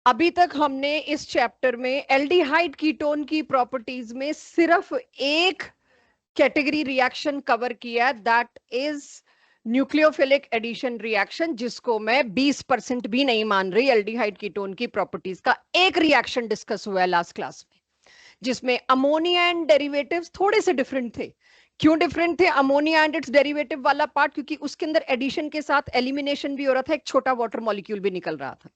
अभी तक हमने इस चैप्टर में एल्डिहाइड कीटोन की प्रॉपर्टीज में सिर्फ एक कैटेगरी रिएक्शन कवर किया, that is nucleophilic addition reaction, जिसको मैं 20% भी नहीं मान रही। एल्डिहाइड कीटोन की प्रॉपर्टीज का एक रिएक्शन डिस्कस हुआ है लास्ट क्लास में, जिसमें अमोनिया एंड डेरिवेटिव्स थोड़े से डिफरेंट थे। क्यों डिफरेंट थे अमोनिया एंड इट्स डेरिवेटिव वाला पार्ट? क्योंकि उसके अंदर एडिशन के साथ एलिमिनेशन भी हो रहा था, एक छोटा वाटर मॉलिक्यूल भी निकल रहा था।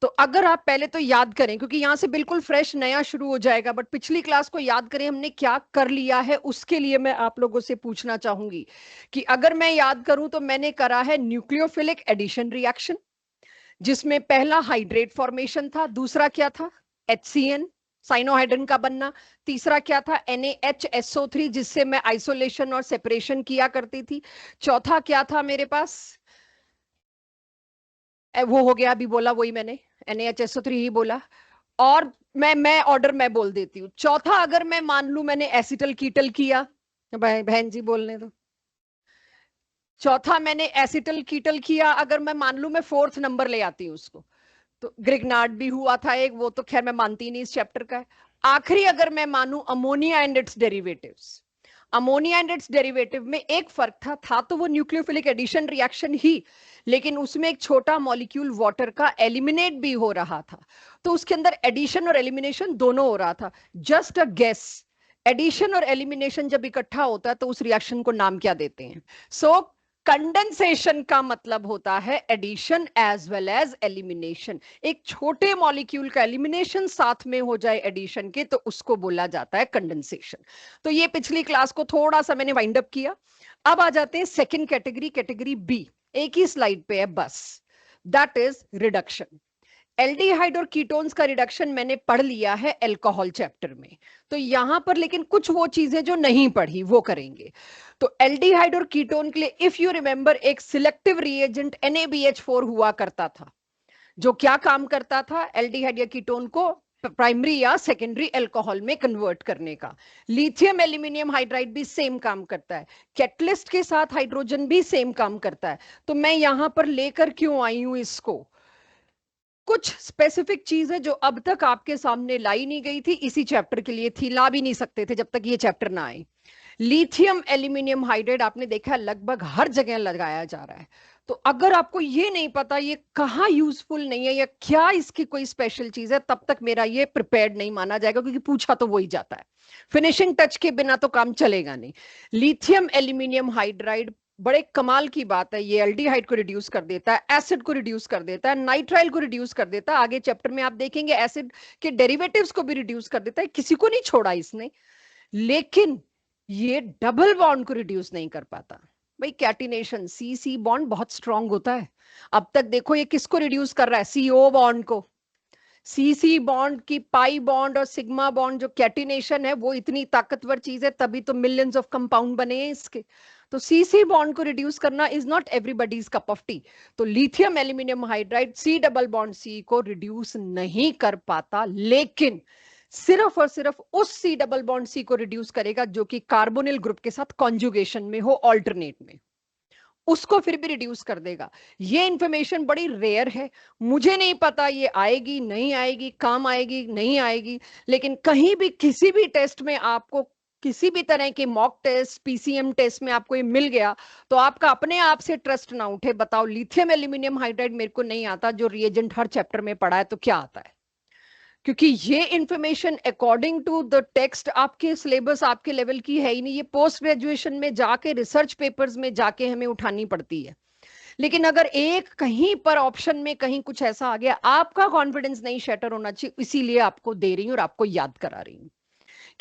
तो अगर आप पहले तो याद करें, क्योंकि यहां से बिल्कुल फ्रेश नया शुरू हो जाएगा, बट पिछली क्लास को याद करें हमने क्या कर लिया है, उसके लिए मैं आप लोगों से पूछना चाहूंगी कि अगर मैं याद करूं तो मैंने करा है न्यूक्लियोफिलिक एडिशन रिएक्शन, जिसमें पहला हाइड्रेट फॉर्मेशन था, दूसरा क्या था HCN साइनोहाइड्रन का बनना, तीसरा क्या था NaHSO3 जिससे मैं आइसोलेशन और सेपरेशन किया करती थी, चौथा क्या था मेरे पास, वो हो गया अभी बोला वही मैंने, NaHSO3 ही बोला। और मैं ऑर्डर मैं बोल देती हूँ। चौथा अगर मैं मान लू मैंने एसिटल कीटल किया, बहन जी बोलने दो, चौथा मैंने एसिटल कीटल किया, अगर मैं मान लू मैं फोर्थ नंबर ले आती हूँ उसको, तो ग्रिग्नार्ड भी हुआ था एक, वो तो खैर मैं मानती नहीं इस चैप्टर का है। आखिरी अगर मैं मानू ammonia and it's derivatives, ammonia and it's derivative में एक फर्क था तो वो न्यूक्लियोफिलिक एडिशन रिएक्शन ही, लेकिन उसमें एक छोटा मॉलिक्यूल वाटर का एलिमिनेट भी हो रहा था, तो उसके अंदर एडिशन और एलिमिनेशन दोनों हो रहा था। जस्ट अ गेस, एडिशन और एलिमिनेशन जब इकट्ठा होता है तो उस रिएक्शन को नाम क्या देते हैं? सो कंडेंसेशन का मतलब होता है addition as well as elimination. एक छोटे मॉलिक्यूल का एलिमिनेशन साथ में हो जाए एडिशन के, तो उसको बोला जाता है कंडेंसेशन। तो ये पिछली क्लास को थोड़ा सा मैंने वाइंड अप किया। अब आ जाते हैं सेकंड कैटेगरी, कैटेगरी बी, एक ही स्लाइड पे है बस, दैट इज रिडक्शन। एल्डिहाइड और कीटोन्स का रिडक्शन मैंने पढ़ लिया है अल्कोहल चैप्टर में, तो यहां पर लेकिन कुछ वो चीजें जो नहीं पढ़ी वो करेंगे। तो एल्डिहाइड और कीटोन के लिए इफ यू रिमेंबर एक सिलेक्टिव रिएजेंट NaBH4 हुआ करता था, जो क्या काम करता था एल्डिहाइड या कीटोन को प्राइमरी या सेकेंडरी अल्कोहल में कन्वर्ट करने का। लिथियम एल्यूमिनियम हाइड्राइड भी सेम काम करता है, कैटलिस्ट के साथ हाइड्रोजन भी सेम काम करता है। तो मैं यहां पर लेकर क्यों आई हूं इसको, कुछ स्पेसिफिक चीज है जो अब तक आपके सामने लाई नहीं गई थी, इसी चैप्टर के लिए थी, ला भी नहीं सकते थे जब तक ये चैप्टर ना आए। लिथियम एल्यूमिनियम हाइड्राइड आपने देखा लगभग हर जगह लगाया जा रहा है, तो अगर आपको ये नहीं पता ये कहाँ यूजफुल नहीं है या क्या इसकी कोई स्पेशल चीज है, तब तक मेरा ये प्रिपेयर्ड नहीं माना जाएगा, क्योंकि पूछा तो वही जाता है, फिनिशिंग टच के बिना तो काम चलेगा नहीं। लिथियम एल्यूमिनियम हाइड्राइड बड़े कमाल की बात है, ये एल्डिहाइड को रिड्यूस कर देता है, एसिड को रिड्यूस कर देता है, नाइट्राइल को रिड्यूस कर देता है, आगे चैप्टर में आप देखेंगे एसिड के डेरिवेटिव्स को भी रिड्यूस कर देता है, किसी को नहीं छोड़ा इसने। लेकिन ये डबल बॉन्ड को रिड्यूस नहीं कर पाता। भाई कैटिनेशन सी सी बॉन्ड बहुत स्ट्रांग होता है, अब तक देखो ये किसको रिड्यूस कर रहा है, CO बॉन्ड को। सी सी बॉन्ड की पाई बॉन्ड और सिग्मा बॉन्ड जो कैटिनेशन है वो इतनी ताकतवर चीज है, तभी तो मिलियंस ऑफ कंपाउंड बने हैं इसके। तो सी सी बॉन्ड को रिड्यूस करना is not everybody's cup of tea. तो lithium aluminium hydride C double bond C को रिड्यूस नहीं कर पाता, लेकिन सिर्फ और सिर्फ उस C डबल बॉन्ड C को रिड्यूस करेगा जो कि कार्बोनिल ग्रुप के साथ कॉन्जुगेशन में हो, ऑल्टरनेट में, उसको फिर भी रिड्यूस कर देगा। ये इंफॉर्मेशन बड़ी रेयर है, मुझे नहीं पता ये आएगी नहीं आएगी, काम आएगी नहीं आएगी, लेकिन कहीं भी किसी भी टेस्ट में आपको किसी भी तरह के मॉक टेस्ट PCM टेस्ट में आपको ये मिल गया, तो आपका अपने आप से ट्रस्ट ना उठे, बताओ लिथियम एल्यूमिनियम हाइड्राइड मेरे को नहीं आता, जो रिएजेंट हर चैप्टर में पढ़ा है, तो क्या आता है? क्योंकि ये information according to the text आपके सिलेबस आपके लेवल की है ही नहीं, ये पोस्ट ग्रेजुएशन में जाके रिसर्च पेपर्स में जाके हमें उठानी पड़ती है। लेकिन अगर एक कहीं पर ऑप्शन में कहीं कुछ ऐसा आ गया, आपका कॉन्फिडेंस नहीं शैटर होना चाहिए, इसीलिए आपको दे रही हूं और आपको याद करा रही हूं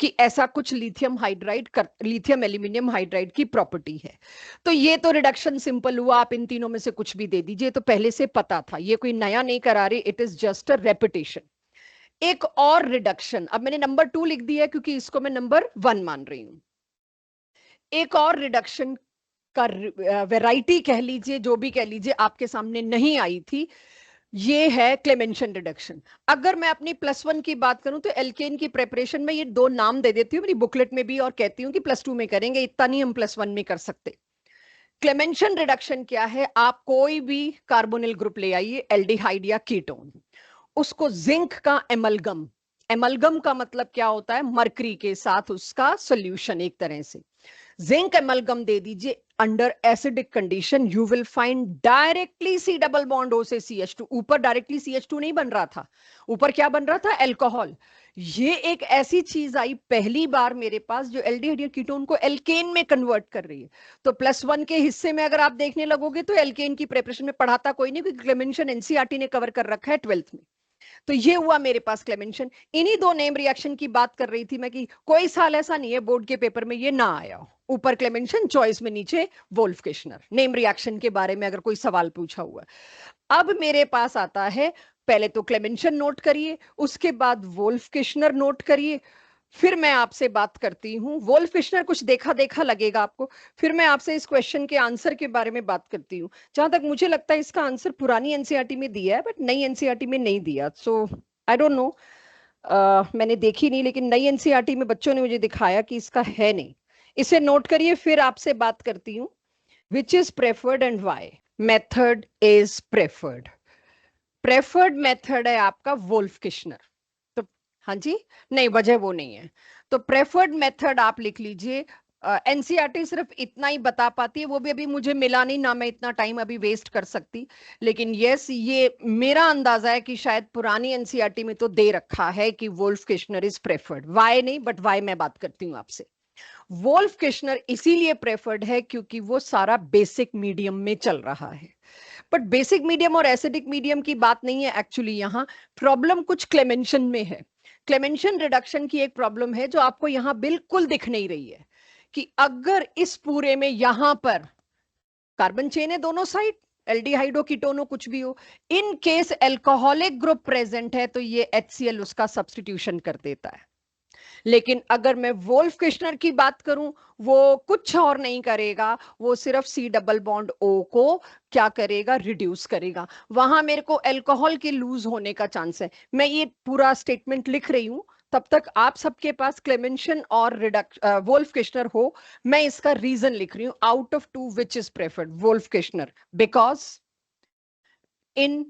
कि ऐसा कुछ lithium hydride lithium aluminium hydride की प्रॉपर्टी है। तो ये तो रिडक्शन सिंपल हुआ, आप इन तीनों में से कुछ भी दे दीजिए, तो पहले से पता था, ये कोई नया नहीं करा रही, it is just a repetition. एक और रिडक्शन, अब मैंने नंबर 2 लिख दिया है क्योंकि इसको मैं नंबर 1 मान रही हूं। एक और रिडक्शन का वैरायटी कह लीजिए, जो भी कह लीजिए, आपके सामने नहीं आई थी, ये है क्लेमेंशन रिडक्शन। अगर मैं अपनी +1 की बात करूं तो एल्केन की प्रेपरेशन में ये 2 नाम दे देती हूँ मेरी बुकलेट में भी, और कहती हूँ कि +2 में करेंगे, इतना नहीं हम +1 में कर सकते। क्लेमेंशन रिडक्शन क्या है? आप कोई भी कार्बोनिल ग्रुप ले आइए, एल्डिहाइड या कीटोन, उसको जिंक का एमलगम, एमलगम का मतलब क्या होता है, मरकरी के साथ उसका सोल्यूशन, एक तरह से जिंक एमलगम दे दीजिए under acidic condition, you will find directly C double bond O से CH2, ऊपर डायरेक्टली CH2 नहीं बन रहा था, ऊपर क्या बन रहा था, अल्कोहल। ये एक ऐसी चीज आई पहली बार मेरे पास जो एल्डिहाइड या कीटोन को एल्केन में कन्वर्ट कर रही है। तो +1 के हिस्से में अगर आप देखने लगोगे तो एल्केन की प्रिपरेशन में पढ़ाता कोई नहीं, क्योंकि क्लेमेंशन एनसीईआरटी ने कवर कर रखा है 12th में। तो ये हुआ मेरे पास क्लेमेंशन। इन्हीं दो नेम रिएक्शन की बात कर रही थी मैं कि कोई साल ऐसा नहीं है बोर्ड के पेपर में ये ना आया हो, ऊपर क्लेमेंशन चॉइस में नीचे वोल्फ किश्नर, नेम रिएक्शन के बारे में अगर कोई सवाल पूछा हुआ। अब मेरे पास आता है, पहले तो क्लेमेंशन नोट करिए, उसके बाद वोल्फ किश्नर नोट करिए, फिर मैं आपसे बात करती हूँ। वोल्फ किश्नर कुछ देखा देखा लगेगा आपको, फिर मैं आपसे इस क्वेश्चन के आंसर के बारे में बात करती हूँ। जहां तक मुझे लगता है इसका आंसर पुरानी एनसीईआरटी में दिया है, बट नई एनसीईआरटी में नहीं दिया, सो आई डोंट नो, मैंने देखी नहीं, लेकिन नई एनसीईआरटी में बच्चों ने मुझे दिखाया कि इसका है नहीं। इसे नोट करिए, फिर आपसे बात करती हूँ। Which is preferred and why? Method is preferred, preferred method है आपका वोल्फ किश्नर। तो हाँ जी, नहीं वजह वो नहीं है, तो प्रेफर्ड मेथड आप लिख लीजिए। एनसीईआरटी सिर्फ इतना ही बता पाती है, वो भी अभी मुझे मिला नहीं ना, मैं इतना टाइम अभी वेस्ट कर सकती। लेकिन यस, ये मेरा अंदाजा है कि शायद पुरानी एनसीईआरटी में तो दे रखा है कि Wolff Kishner is preferred, why नहीं, बट वाई मैं बात करती हूँ आपसे। वोल्फ किश्नर इसीलिए प्रेफर्ड है क्योंकि वो सारा बेसिक मीडियम में चल रहा है। बट बेसिक मीडियम और एसिडिक मीडियम की बात नहीं है एक्चुअली, यहाँ प्रॉब्लम कुछ क्लेमेंशन में है। क्लेमेंशन रिडक्शन की एक प्रॉब्लम है जो आपको यहाँ बिल्कुल दिख नहीं रही है, कि अगर इस पूरे में यहां पर कार्बन चेन है दोनों साइड, एल्डिहाइड हो कीटोन हो कुछ भी हो, in case alcoholic group present है तो ये HCl उसका सब्स्टिट्यूशन कर देता है। लेकिन अगर मैं वोल्फ किश्नर की बात करूं, वो कुछ और नहीं करेगा, वो सिर्फ C डबल बॉन्ड O को क्या करेगा, रिड्यूस करेगा। वहां मेरे को अल्कोहल के लूज होने का चांस है। मैं ये पूरा स्टेटमेंट लिख रही हूं, तब तक आप सबके पास क्लेमेंशन और वोल्फ किश्नर हो। मैं इसका रीजन लिख रही हूं, out of 2 which is preferred, Wolff Kishner, because in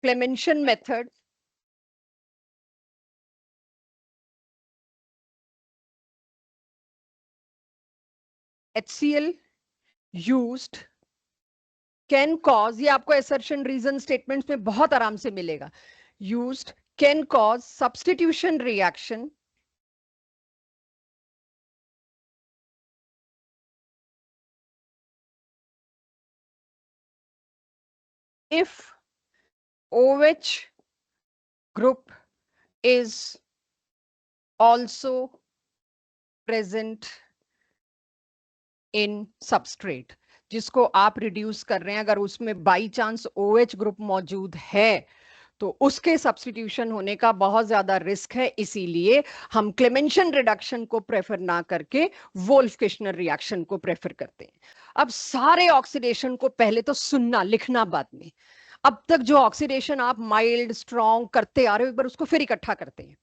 Clemmensen method HCl used can cause, ये आपको असर्शन रीजन स्टेटमेंट्स में बहुत आराम से मिलेगा, used can cause substitution reaction if OH group is also present in substrate, जिसको आप reduce कर रहे हैं, अगर उसमें बाई चांस OH ग्रुप मौजूद है तो उसके सब्स्टिट्यूशन होने का बहुत ज्यादा रिस्क है। इसीलिए हम क्लेमेंशन रिडक्शन को प्रेफर ना करके वोल्फ किश्नर रिएक्शन को प्रेफर करते हैं। अब सारे ऑक्सीडेशन को पहले तो सुनना, लिखना बाद में। अब तक जो ऑक्सीडेशन आप माइल्ड स्ट्रॉन्ग करते आ रहे हो, एक बार उसको फिर इकट्ठा करते हैं।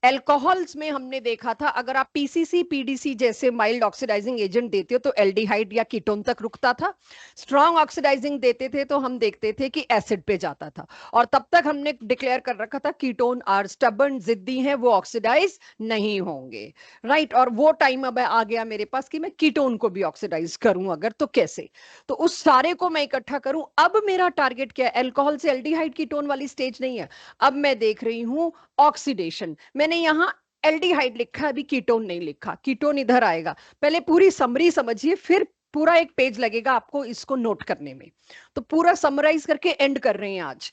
एल्कोहल्स में हमने देखा था, अगर आप पीसीसी पीडीसी जैसे माइल्ड ऑक्सीडाइजिंग एजेंट देते हो तो एल्डिहाइड या कीटोन तक रुकता था। स्ट्रॉन्ग ऑक्सीडाइजिंग देते थे तो हम देखते थे कि एसिड पे जाता था। और तब तक हमने डिक्लेयर कर रखा था कीटोन आर स्टबर्न, जिद्दी हैं, वो ऑक्सीडाइज नहीं होंगे, राइट। और वो टाइम अब आ गया मेरे पास कि मैं कीटोन को भी ऑक्सीडाइज करूं अगर, तो कैसे, तो उस सारे को मैं इकट्ठा करूं। अब मेरा टारगेट क्या है, एल्कोहल से एल्डिहाइड कीटोन वाली स्टेज नहीं है, अब मैं देख रही हूं ऑक्सीडेशन। मैंने यहां एल्डिहाइड लिखा, अभी कीटोन नहीं लिखा, कीटोन इधर आएगा। पहले पूरी समरी समझिए, फिर पूरा एक पेज लगेगा आपको इसको नोट करने में। तो पूरा समराइज करके एंड कर रहे हैं आज।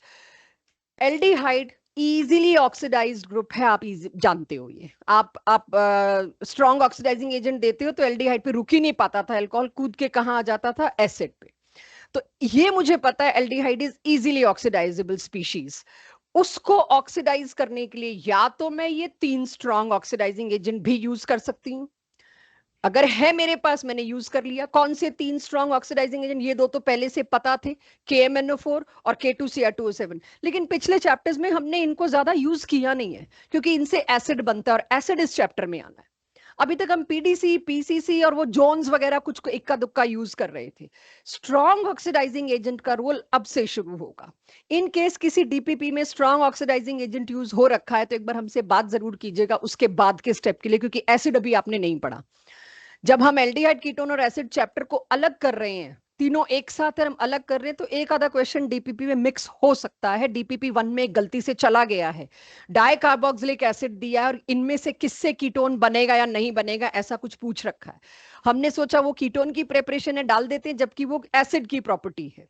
एल्डिहाइड इजीली ऑक्सीडाइज्ड ग्रुप है, आप जानते हो ये। आप स्ट्रॉन्ग ऑक्सीडाइजिंग एजेंट देते हो तो एल्डिहाइड पे रुक ही नहीं पाता था, अल्कोहल कूद के कहां आ जाता था, एसिड पे। तो ये मुझे पता है, aldehyde is easily oxidisable species. उसको ऑक्सीडाइज करने के लिए या तो मैं ये 3 स्ट्रॉन्ग ऑक्सीडाइजिंग एजेंट भी यूज कर सकती हूँ, अगर है मेरे पास मैंने यूज कर लिया। कौन से 3 स्ट्रॉन्ग ऑक्सीडाइजिंग एजेंट, ये दो तो पहले से पता थे, KMnO4 और K2Cr2O7। लेकिन पिछले चैप्टर्स में हमने इनको ज्यादा यूज किया नहीं है, क्योंकि इनसे एसिड बनता है और एसिड इस चैप्टर में आना है। अभी तक हम पीडीसी, पीसीसी और वो जोन्स वगैरह कुछ इक्का दुक्का यूज कर रहे थे। स्ट्रॉन्ग ऑक्सीडाइजिंग एजेंट का रोल अब से शुरू होगा। इन केस किसी डीपीपी में स्ट्रॉन्ग ऑक्सीडाइजिंग एजेंट यूज हो रखा है तो एक बार हमसे बात जरूर कीजिएगा उसके बाद के स्टेप के लिए, क्योंकि एसिड अभी आपने नहीं पढ़ा। जब हम एल्डिहाइड, कीटोन और एसिड चैप्टर को अलग कर रहे हैं, तीनों एक साथ हम अलग कर रहे हैं, तो एक आधा क्वेश्चन डीपीपी में मिक्स हो सकता है। डीपीपी 1 में गलती से चला गया है, डाई कार्बोक्सिलिक एसिड दिया है और इनमें से किससे कीटोन बनेगा या नहीं बनेगा ऐसा कुछ पूछ रखा है। हमने सोचा वो कीटोन की प्रेपरेशन है, डाल देते हैं, जबकि वो एसिड की प्रॉपर्टी है।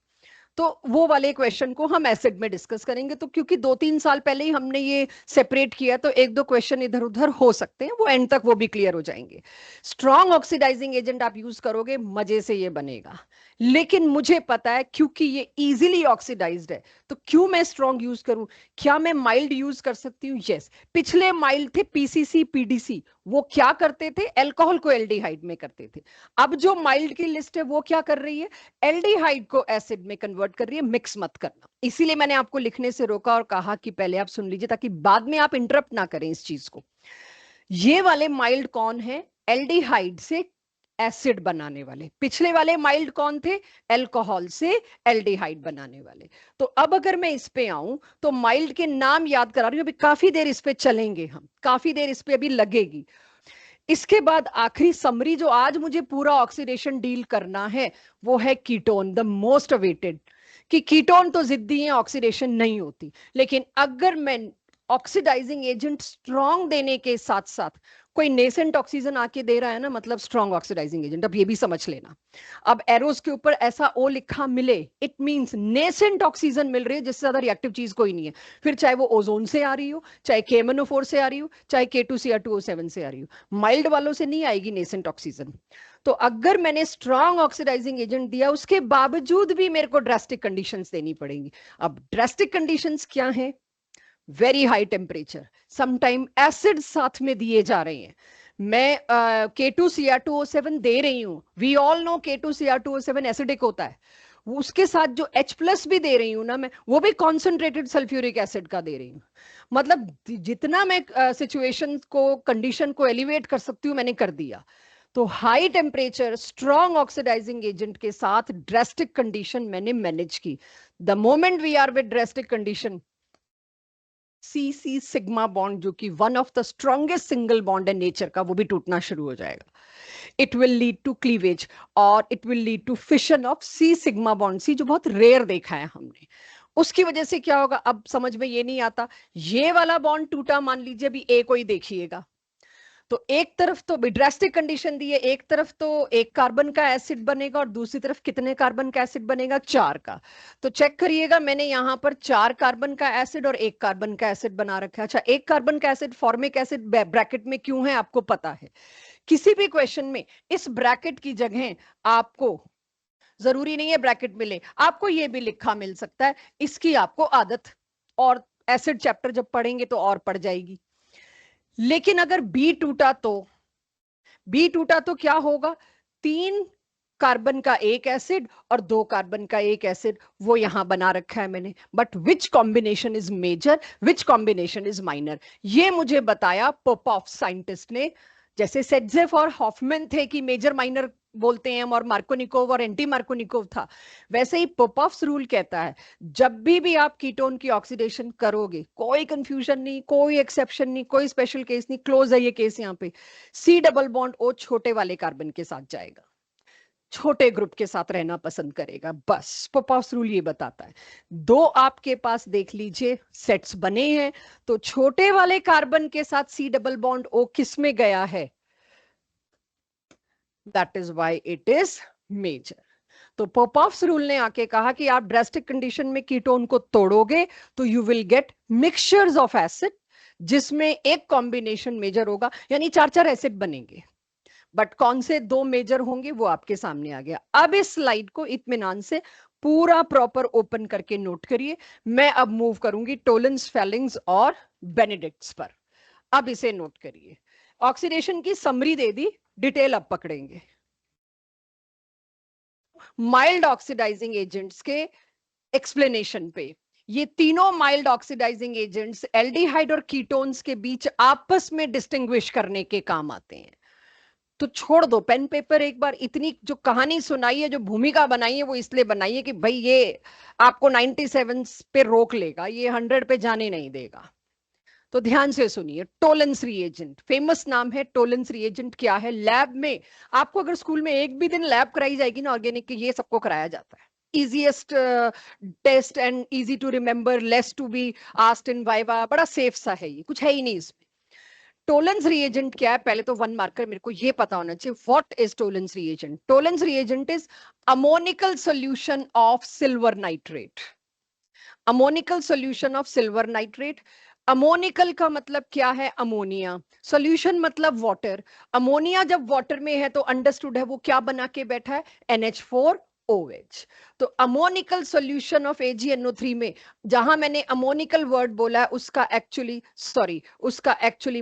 तो वो वाले क्वेश्चन को हम एसिड में डिस्कस करेंगे। तो क्योंकि 2-3 साल पहले ही हमने ये सेपरेट किया, तो एक दो क्वेश्चन इधर उधर हो सकते हैं, वो एंड तक वो भी क्लियर हो जाएंगे। स्ट्रॉन्ग ऑक्सीडाइजिंग एजेंट आप यूज करोगे, मजे से ये बनेगा। लेकिन मुझे पता है क्योंकि ये इजीली ऑक्सीडाइज्ड है, तो क्यों मैं स्ट्रॉन्ग यूज करूं? क्या मैं माइल्ड यूज कर सकती हूँ? यस। पिछले माइल्ड थे पीसीसी, पीडीसी, वो क्या करते थे? अल्कोहल को एल्डिहाइड में करते थे। अब जो माइल्ड की लिस्ट है वो क्या कर रही है? एल्डिहाइड को एसिड में कन्वर्ट कर रही है। मिक्स मत करना, इसीलिए मैंने आपको लिखने से रोका और कहा कि पहले आप सुन लीजिए ताकि बाद में आप इंटरप्ट ना करें इस चीज को। ये वाले माइल्ड कौन है? एल्डिहाइड से एसिड बनाने वाले। पिछले वाले माइल्ड कौन थे? अल्कोहल से एल्डिहाइड बनाने वाले। तो अब अगर मैं इस पे आऊं तो माइल्ड के नाम याद करा रही हूं, अभी काफी देर इस पे चलेंगे, हम काफी देर इस पे अभी लगेगी। इसके बाद आखिरी समरी जो आज मुझे पूरा ऑक्सीडेशन डील करना है वो है कीटोन, द मोस्ट अवेटेड। कि कीटोन तो जिद्दी है, ऑक्सीडेशन नहीं होती, लेकिन अगर मैं ऑक्सीडाइजिंग एजेंट स्ट्रॉन्ग देने के साथ साथ कोई नेसेंट ऑक्सीजन आके दे रहा है ना, मतलब स्ट्रॉन्ग ऑक्सीडाइजिंग एजेंट। अब ये भी समझ लेना, अब एरोस के ऊपर ऐसा ओ लिखा मिले, इट मींस नेसेंट ऑक्सीजन मिल रही है, जिससे ज्यादा रिएक्टिव चीज कोई नहीं है। फिर चाहे वो ओजोन से आ रही हो, चाहे KMnO4 से आ रही हो, चाहे K2Cr2O7 से आ रही हो, माइल्ड वालों से नहीं आएगी नेसेंट ऑक्सीजन। तो अगर मैंने स्ट्रॉन्ग ऑक्सीडाइजिंग एजेंट दिया, उसके बावजूद भी मेरे को ड्रास्टिक कंडीशंस देनी पड़ेंगी। अब ड्रास्टिक कंडीशंस क्या है? Very high temperature, sometime acid साथ में दिए जा रहे हैं। मैं K2Cr2O7 दे रही हूं, we all no K2Cr2O7 acidic होता है। उसके साथ जो H+ भी दे रही हूं ना मैं, वो भी कॉन्सेंट्रेटेड सल्फ्यूरिक एसिड का दे रही हूं। मतलब जितना मैं सिचुएशन को, कंडीशन को एलिवेट कर सकती हूँ मैंने कर दिया। तो high temperature strong oxidising agent के साथ ड्रास्टिक कंडीशन मैंने मैनेज की। The moment we are with drastic condition, C sigma bond जो कि one of the strongest single bond है नेचर का, वो भी टूटना शुरू हो जाएगा। It will lead to cleavage और it will lead to fission of C sigma bond, C जो बहुत रेयर देखा है हमने। उसकी वजह से क्या होगा, अब समझ में ये नहीं आता। ये वाला बॉन्ड टूटा, मान लीजिए अभी ए को ही देखिएगा, तो एक तरफ तो ड्रास्टिक कंडीशन दी है, एक तरफ तो एक कार्बन का एसिड बनेगा और दूसरी तरफ कितने कार्बन का एसिड बनेगा? 4 का। तो चेक करिएगा, मैंने यहां पर 4 कार्बन का एसिड और 1 कार्बन का एसिड बना रखा है। अच्छा, 1 कार्बन का एसिड फॉर्मिक एसिड ब्रैकेट में क्यों है आपको पता है? किसी भी क्वेश्चन में इस ब्रैकेट की जगह आपको, जरूरी नहीं है ब्रैकेट मिले, आपको ये भी लिखा मिल सकता है, इसकी आपको आदत, और एसिड चैप्टर जब पढ़ेंगे तो और पड़ जाएगी। लेकिन अगर बी टूटा तो क्या होगा? 3 कार्बन का एक एसिड और 2 कार्बन का एक एसिड, वो यहां बना रखा है मैंने। But which combination is major, which combination is minor, ये मुझे बताया पोपॉफ साइंटिस्ट ने। जैसे सेटजेफ और हॉफमैन थे कि मेजर माइनर बोलते हैं हम, और मार्कोनिकोव और एंटी मार्कोनिकोव था, वैसे ही पोपॉफ्स रूल कहता है जब भी आप कीटोन की ऑक्सीडेशन करोगे, कोई कंफ्यूजन नहीं, कोई एक्सेप्शन नहीं, कोई स्पेशल केस नहीं, क्लोज है ये केस। यहाँ पे C डबल बॉन्ड O छोटे वाले कार्बन के साथ जाएगा, छोटे ग्रुप के साथ रहना पसंद करेगा, बस पोपॉफ्स रूल ये बताता है। 2 आपके पास देख लीजिए सेट्स बने हैं, तो छोटे वाले कार्बन के साथ C डबल बॉन्ड O किस में गया है? That is why it is major. तो पोपॉफ्स रूल ने आके कहा कि आप ड्रास्टिक कंडीशन में कीटोन को तोड़ोगे तो you will get mixtures of acid, जिसमें एक कॉम्बिनेशन मेजर होगा, यानी 4-4 एसिड बनेंगे। बट कौन से 2 मेजर होंगे वो आपके सामने आ गया। अब इस स्लाइड को इत्मीनान से पूरा प्रॉपर ओपन करके नोट करिए। मैं अब मूव करूंगी टोलेंस, फेलिंग्स और बेनेडिक्ट्स पर। अब इसे नोट करिए। ऑक्सीडेशन की समरी दे दी, डिटेल अब पकड़ेंगे। माइल्ड ऑक्सीडाइजिंग एजेंट्स के एक्सप्लेनेशन पे, ये तीनों माइल्ड ऑक्सीडाइजिंग एजेंट्स एल्डिहाइड और कीटोन्स के बीच आपस में डिस्टिंग्विश करने के काम आते हैं। तो छोड़ दो पेन पेपर। एक बार इतनी जो कहानी सुनाई है, जो भूमिका बनाई है, वो इसलिए बनाई है कि भाई ये आपको 97 पे रोक लेगा, ये 100 पे जाने नहीं देगा। तो ध्यान से सुनिए, टोलेंस रिएजेंट, फेमस नाम है। टोलेंस रिएजेंट क्या है? लैब में आपको अगर स्कूल में एक भी दिन लैब कराई जाएगी ना ऑर्गेनिक की, ये सबको कराया जाता है। Easiest test and easy to remember, less to be asked in viva, बड़ा सेफ सा है, ये कुछ है ही नहीं इसमें। टोलेंस रिएजेंट क्या है? पहले तो वन मार्कर मेरे को ये पता होना चाहिए, what is Tollens reagent? Tollens reagent is ammoniacal solution of silver nitrate. Ammoniacal solution of silver nitrate. Ammoniacal का मतलब क्या है? अमोनिया। सॉल्यूशन मतलब वाटर। अमोनिया जब वाटर में है तो अंडरस्टूड है वो क्या बना के बैठा है? NH4OH। तो अमोनिकल सॉल्यूशन ऑफ AgNO3 में जहां मैंने अमोनिकल वर्ड बोला है उसका एक्चुअली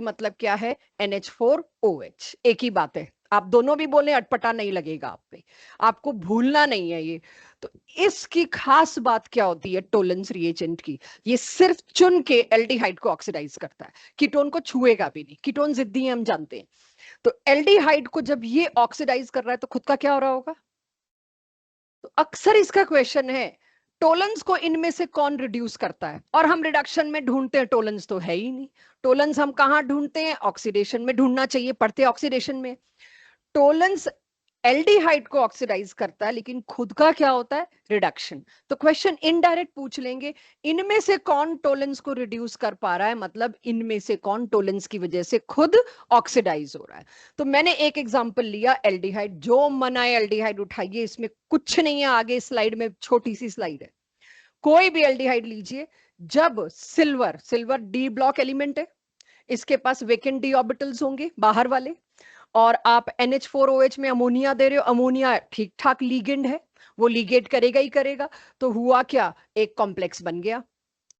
मतलब क्या है? NH4OH। एक ही बात है, आप दोनों भी बोले अटपटा नहीं लगेगा आप पे, आपको भूलना नहीं है ये। तो इसकी खास बात क्या होती है टोलेंस रिएजेंट की? ये सिर्फ चुन के एल्डिहाइड को ऑक्सीडाइज करता है, कीटोन को छुएगा भी नहीं। कीटोन जिद्दी हैं, हम जानते हैं। तो एल्डिहाइड को जब ये ऑक्सीडाइज कर रहा है तो खुद का क्या हो रहा होगा? तो अक्सर इसका क्वेश्चन है टोलेंस को इनमें से कौन रिड्यूस करता है? और हम रिडक्शन में ढूंढते हैं, टोलेंस तो है ही नहीं। टोलेंस हम कहां ढूंढते हैं? ऑक्सीडेशन में ढूंढना चाहिए, पढ़ते ऑक्सीडेशन में। टोलेंस एल्डिहाइड को ऑक्सीडाइज करता है, लेकिन खुद का क्या होता है? रिडक्शन। तो क्वेश्चन इनडायरेक्ट पूछ लेंगे, इनमें से कौन टोलेंस को रिड्यूस कर पा रहा है, मतलब इनमें से कौन टोलेंस की वजह से खुद ऑक्सीडाइज हो रहा है। तो मैंने एक एग्जांपल लिया एल्डिहाइड, जो मना है एल्डिहाइड उठाइए, इसमें कुछ नहीं है। आगे स्लाइड में छोटी सी स्लाइड है, कोई भी एल्डिहाइड लीजिए। जब silver, silver D block element है, इसके पास वेकेंट डी ऑर्बिटल्स होंगे बाहर वाले, और आप NH4OH में अमोनिया दे रहे हो, अमोनिया ठीक ठाक लीगेंड है, वो लीगेट करेगा ही करेगा। तो हुआ क्या? एक कॉम्प्लेक्स बन गया,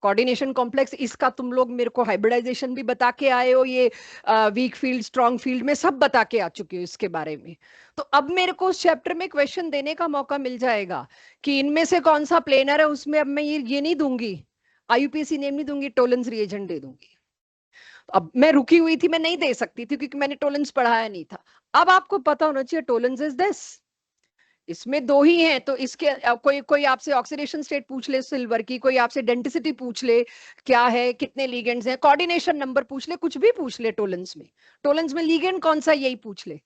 कोऑर्डिनेशन कॉम्प्लेक्स। इसका तुम लोग मेरे को हाइब्रिडाइजेशन भी बता के आए हो, ये वीक फील्ड स्ट्रॉन्ग फील्ड में सब बता के आ चुके हो इसके बारे में। तो अब मेरे को उस चैप्टर में क्वेश्चन देने का मौका मिल जाएगा कि इनमें से कौन सा प्लेनर है। उसमें अब मैं ये नहीं दूंगी, IUPAC नेम नहीं दूंगी, टोलेंस रिएजेंट दे दूंगी। अब मैं रुकी हुई थी, मैं नहीं दे सकती थी क्योंकि मैंने टोलेंस पढ़ाया नहीं था। अब आपको पता होना चाहिए टोलेंस इज दिस। इसमें दो ही हैं, तो इसके कोई कोई आपसे ऑक्सीडेशन स्टेट पूछ ले सिल्वर की, कोई आपसे डेंसिटी पूछ ले क्या है, कितने लिगेंड्स हैं, कोऑर्डिनेशन नंबर पूछ ले, कुछ भी पूछ ले टोलेंस में। टोलेंस में लिगेंड कौन सा, यही पूछ ले।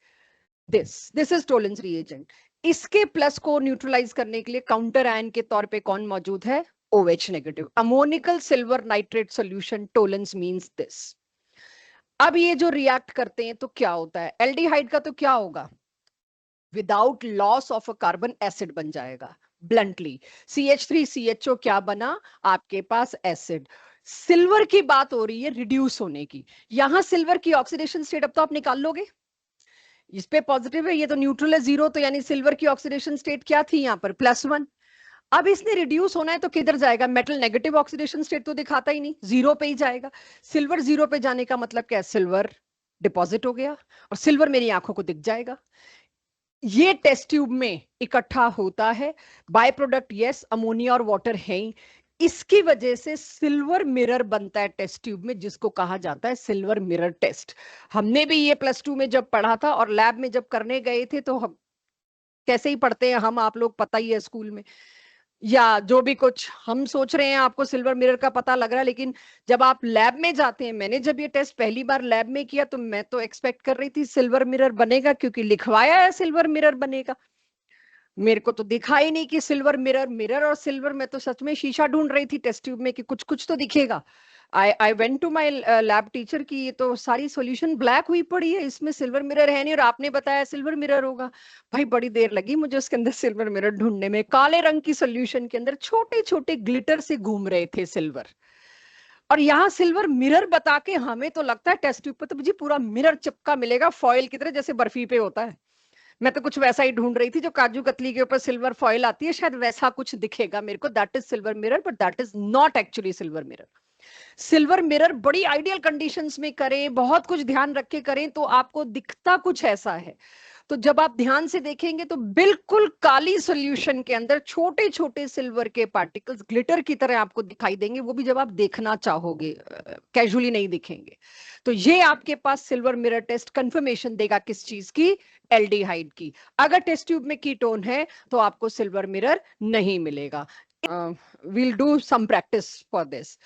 This is Tollens reagent. इसके प्लस को न्यूट्रलाइज करने के लिए काउंटर आयन के तौर पे कौन मौजूद है? OH negative. Ammoniacal silver nitrate solution Tollens means this. अब ये जो रिएक्ट करते हैं तो क्या होता है? एल्डिहाइड का तो क्या होगा? Without loss of a carbon acid बन जाएगा। ब्लंटली CH3CHO क्या बना? आपके पास एसिड। सिल्वर की बात हो रही है रिड्यूस होने की, यहां सिल्वर की ऑक्सीडेशन स्टेट अब तो आप निकाल लोगे, इस पे पॉजिटिव है, ये तो न्यूट्रल है 0, तो यानी सिल्वर की ऑक्सीडेशन स्टेट क्या थी यहाँ पर? +1। अब इसने रिड्यूस होना है तो किधर जाएगा? मेटल नेगेटिव ऑक्सीडेशन स्टेट तो दिखाता ही नहीं, 0 पे ही जाएगा। सिल्वर 0 पे जाने का मतलब क्या है? सिल्वर डिपॉजिट हो गया और सिल्वर मेरी आंखों को दिख जाएगा। ये टेस्ट ट्यूब में इकट्ठा होता है, बाय प्रोडक्ट यस अमोनिया और वाटर है ही। इसकी वजह से सिल्वर मिरर बनता है टेस्ट ट्यूब में, जिसको कहा जाता है सिल्वर मिरर टेस्ट। हमने भी ये +2 में जब पढ़ा था और लैब में जब करने गए थे, तो हम कैसे ही पढ़ते हैं हम, आप लोग पता ही है स्कूल में, या जो भी कुछ हम सोच रहे हैं आपको सिल्वर मिरर का पता लग रहा है, लेकिन जब आप लैब में जाते हैं, मैंने जब ये टेस्ट पहली बार लैब में किया तो मैं तो एक्सपेक्ट कर रही थी सिल्वर मिरर बनेगा, क्योंकि लिखवाया है सिल्वर मिरर बनेगा। मेरे को तो दिखा ही नहीं कि सिल्वर मिरर, मिरर और सिल्वर, मैं तो सच में शीशा ढूंढ रही थी टेस्ट ट्यूब में कि कुछ कुछ तो दिखेगा। I went to my lab teacher की ये तो सारी सॉल्यूशन ब्लैक हुई पड़ी है, इसमें सिल्वर मिरर है नहीं, और आपने बताया सिल्वर मिरर होगा। भाई बड़ी देर लगी मुझे उसके अंदर सिल्वर मिरर ढूंढने में। काले रंग की सॉल्यूशन के अंदर छोटे छोटे ग्लिटर से घूम रहे थे सिल्वर, और यहाँ सिल्वर मिरर बता के हमें तो लगता है टेस्ट ट्यूब पर तो मुझे पूरा मिरर चिपका मिलेगा फॉयल की तरह, जैसे बर्फी पे होता है। मैं तो कुछ वैसा ही ढूंढ रही थी, जो काजू कतली के ऊपर सिल्वर फॉयल आती है, शायद वैसा कुछ दिखेगा मेरे को। That is silver mirror, but that is not actually silver mirror. Silver mirror बड़ी आइडियल कंडीशंस में करें, बहुत कुछ ध्यान रख के करें, तो आपको दिखता कुछ ऐसा है। तो जब आप ध्यान से देखेंगे तो बिल्कुल काली सॉल्यूशन के अंदर छोटे छोटे सिल्वर के पार्टिकल्स ग्लिटर की तरह आपको दिखाई देंगे, वो भी जब आप देखना चाहोगे, कैजुअली नहीं दिखेंगे। तो ये आपके पास सिल्वर मिरर टेस्ट कंफर्मेशन देगा किस चीज की? एल्डिहाइड की। अगर टेस्ट ट्यूब में कीटोन है तो आपको सिल्वर मिरर नहीं मिलेगा। we'll do some practice for this.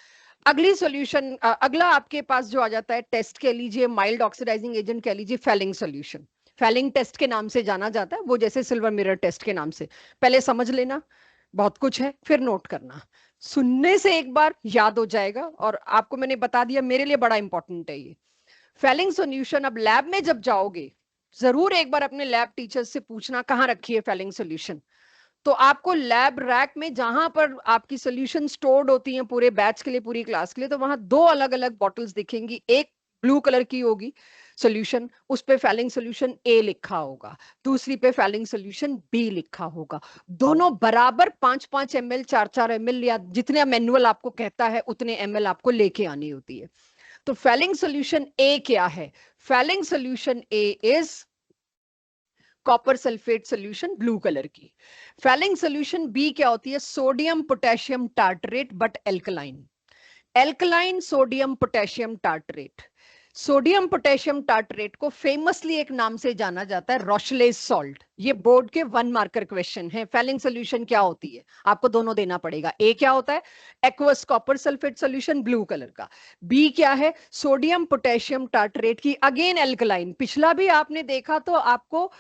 अगली सॉल्यूशन, अगला आपके पास जो आ जाता है टेस्ट, कह लीजिए माइल्ड ऑक्सीडाइजिंग एजेंट, कह लीजिए फेलिंग सॉल्यूशन। फेलिंग टेस्ट के नाम से जाना जाता है, वो जैसे सिल्वर मिरर टेस्ट के नाम से। पहले समझ लेना, बहुत कुछ है, फिर नोट करना, सुनने से एक बार याद हो जाएगा। और आपको मैंने बता दिया, मेरे लिए बड़ा इंपॉर्टेंट है ये फेलिंग सॉल्यूशन। अब लैब में जब जाओगे, जरूर एक बार अपने लैब टीचर से पूछना कहाँ रखी है फेलिंग सॉल्यूशन। तो आपको लैब रैक में जहां पर आपकी सोल्यूशन स्टोर्ड होती हैं पूरे बैच के लिए, पूरी क्लास के लिए, तो वहां दो अलग अलग बॉटल्स दिखेंगी। एक ब्लू कलर की होगी सोल्यूशन, उस पे फेलिंग सोल्यूशन ए लिखा होगा, दूसरी पे फेलिंग सोल्यूशन बी लिखा होगा। दोनों बराबर 5-5 ml 4-4 ml या जितने मैनुअल आपको कहता है उतने ml आपको लेके आनी होती है। तो फेलिंग सोल्यूशन ए क्या है? Fehling solution A is copper sulphate solution, blue colour की। फेलिंग सोल्यूशन बी क्या होती है? Sodium potassium tartrate but alkaline. Alkaline sodium potassium tartrate. Sodium potassium tartrate को फेमसली एक नाम से जाना जाता है, रोशलेज सॉल्ट। ये बोर्ड के 1 मार्कर क्वेश्चन है। फेलिंग सोल्यूशन क्या होती है? आपको दोनों देना पड़ेगा। ए क्या होता है? Aqueous copper sulphate solution, blue colour का। बी क्या है? सोडियम पोटेशियम टार्टरेट की, अगेन एल्कलाइन। पिछला भी आपने देखा तो आपको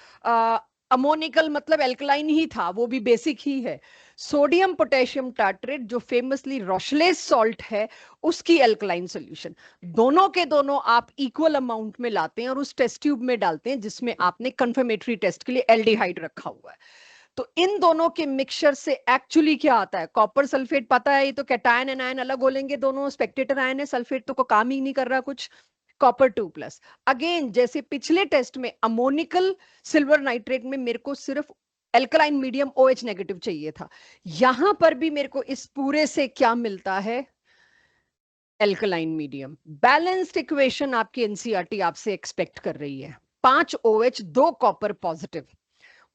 अमोनिकल मतलब एल्कलाइन ही था, वो भी बेसिक ही है। सोडियम पोटेशियम टार्टरेट जो फेमसली रोशलेज सॉल्ट है, उसकी एल्कलाइन सॉल्यूशन। दोनों के दोनों आप इक्वल अमाउंट में लाते हैं और उस टेस्ट ट्यूब में डालते हैं जिसमें आपने कंफर्मेटरी टेस्ट के लिए एल्डिहाइड रखा हुआ है। तो इन दोनों के मिक्सचर से एक्चुअली क्या आता है? कॉपर सल्फेट पता है, ये तो कैटायन एनायन अलग बोलेंगे, दोनों स्पेक्टेटर आयन है, सल्फेट तो को काम ही नहीं कर रहा कुछ। कॉपर 2+। अगेन जैसे पिछले टेस्ट में अमोनिकल सिल्वर नाइट्रेट में मेरे को सिर्फ एल्कलाइन मीडियम OH नेगेटिव चाहिए था, यहां पर भी मेरे को इस पूरे से क्या मिलता है? Alkaline medium. बैलेंस्ड इक्वेशन आपकी एनसीईआरटी आपसे एक्सपेक्ट कर रही है। 5 OH 2 कॉपर पॉजिटिव।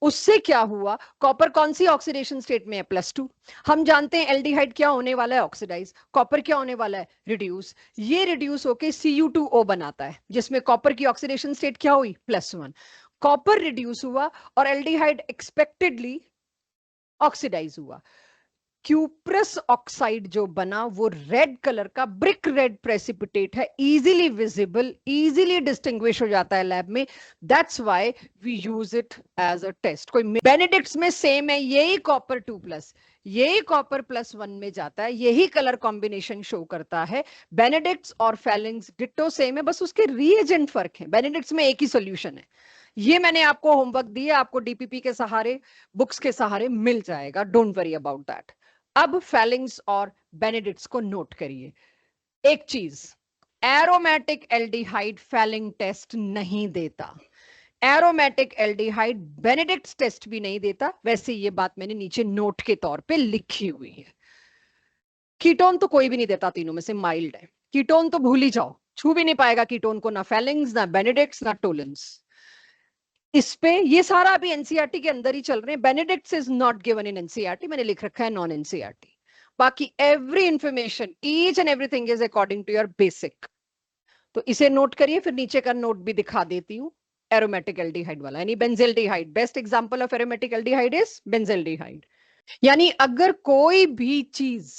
उससे क्या हुआ? कॉपर कौन सी ऑक्सीडेशन स्टेट में है? +2। हम जानते हैं एल्डिहाइड क्या होने वाला है? ऑक्सीडाइज। कॉपर क्या होने वाला है? रिड्यूस। ये रिड्यूस होके Cu2O बनाता है, जिसमें कॉपर की ऑक्सीडेशन स्टेट क्या हुई? +1। कॉपर रिड्यूस हुआ और एल्डिहाइड एक्सपेक्टेडली ऑक्सीडाइज हुआ। क्यूप्रस ऑक्साइड जो बना वो रेड कलर का ब्रिक रेड प्रेसिपिटेट है, इजीली विजिबल, इजीली डिस्टिंग्विश हो जाता है लैब में। That's why we use it as a test. कोई बेनेडिक्ट्स में सेम है, यही कॉपर 2+, यही कॉपर +1 में जाता है, यही कलर कॉम्बिनेशन शो करता है। बेनेडिक्ट्स और फेलिंग्स डिट्टो सेम है, बस उसके रिएजेंट फर्क है। बेनेडिक्ट्स में एक ही सोल्यूशन है। ये मैंने आपको होमवर्क दिया, आपको डीपीपी के सहारे, बुक्स के सहारे मिल जाएगा, डोंट वरी अबाउट दैट। अब फेलिंग्स और बेनेडिक्ट्स को नोट करिए। एक चीज, एरोमेटिक एल्डिहाइड फेलिंग टेस्ट नहीं देता, एरोमेटिक एल्डिहाइड बेनेडिक्ट्स टेस्ट भी नहीं देता। वैसे ये बात मैंने नीचे नोट के तौर पे लिखी हुई है। कीटोन तो कोई भी नहीं देता, तीनों में से माइल्ड है। कीटोन तो भूल ही जाओ, छू भी नहीं पाएगा कीटोन को, ना फेलिंग्स, ना बेनेडिक्ट्स, ना टोलेंस। इस पे ये सारा अभी एनसीईआरटी के अंदर ही चल रहे हैं। Benedict's is not given in NCERT, मैंने लिख रखा है नॉन एनसीईआरटी। बाकी every information, each and everything is according to your basic. तो इसे नोट करिए, फिर नीचे का नोट भी दिखा देती हूँ। एरोमेटिक एल्डिहाइड वाला यानी benzaldehyde, best example of aromatic aldehyde is benzaldehyde. यानी अगर कोई भी चीज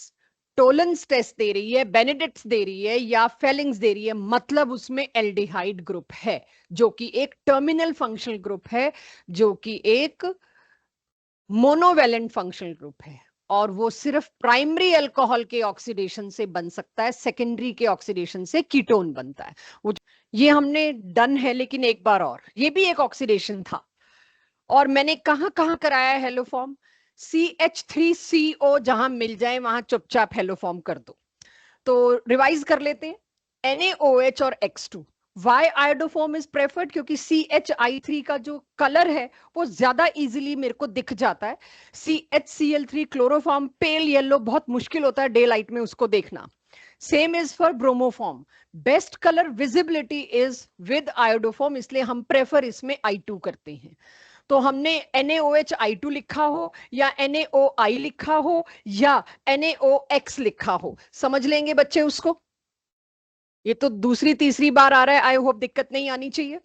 टोलेंस टेस्ट दे रही है, बेनेडिक्ट्स दे रही है या फेलिंग्स दे रही है, मतलब उसमें एल्डिहाइड ग्रुप है, जो कि एक टर्मिनल फंक्शनल ग्रुप है, जो कि एक मोनोवेलेंट फंक्शनल ग्रुप है। और वो सिर्फ प्राइमरी अल्कोहल के ऑक्सीडेशन से बन सकता है, सेकेंडरी के ऑक्सीडेशन से कीटोन बनता है। वो ये हमने डन है, लेकिन एक बार और, ये भी एक ऑक्सीडेशन था और मैंने कहां कहां कराया है हेलो फॉर्म? CH3CO जहां मिल जाए वहां चुपचाप हेलो फॉर्म कर दो। तो रिवाइज कर लेते हैं। NaOH और X2। Why iodoform is preferred? क्योंकि CHI3 का जो कलर है वो ज्यादा इजीली मेरे को दिख जाता है। CHCl3 क्लोरोफॉर्म पेल येलो, बहुत मुश्किल होता है डे लाइट में उसको देखना। Same is for bromoform. Best colour visibility is with iodoform, इसलिए हम प्रेफर इसमें I2 करते हैं. तो हमने NaOH I2 लिखा हो या NaOI लिखा हो या NaOX लिखा हो, समझ लेंगे बच्चे उसको. ये तो दूसरी तीसरी बार आ रहा है, आई होप दिक्कत नहीं आनी चाहिए.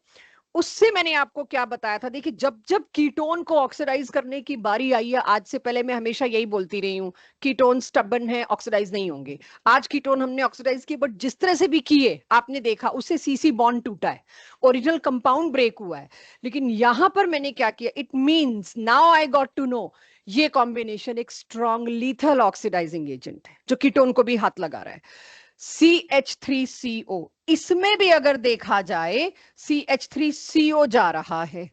उससे मैंने आपको क्या बताया था, देखिए जब जब कीटोन को ऑक्सीडाइज करने की बारी आई है, आज से पहले मैं हमेशा यही बोलती रही हूं, कीटोन स्टबर्न है, ऑक्सीडाइज नहीं होंगे. आज कीटोन हमने ऑक्सीडाइज किए, बट जिस तरह से भी किए आपने देखा उससे सीसी बॉन्ड टूटा है, ओरिजिनल कंपाउंड ब्रेक हुआ है. लेकिन यहां पर मैंने क्या किया, it means now I got to know ये कॉम्बिनेशन एक स्ट्रॉन्ग लीथल ऑक्सीडाइजिंग एजेंट है जो कीटोन को भी हाथ लगा रहा है. CH3CO, इसमें भी अगर देखा जाए CH3CO जा रहा है,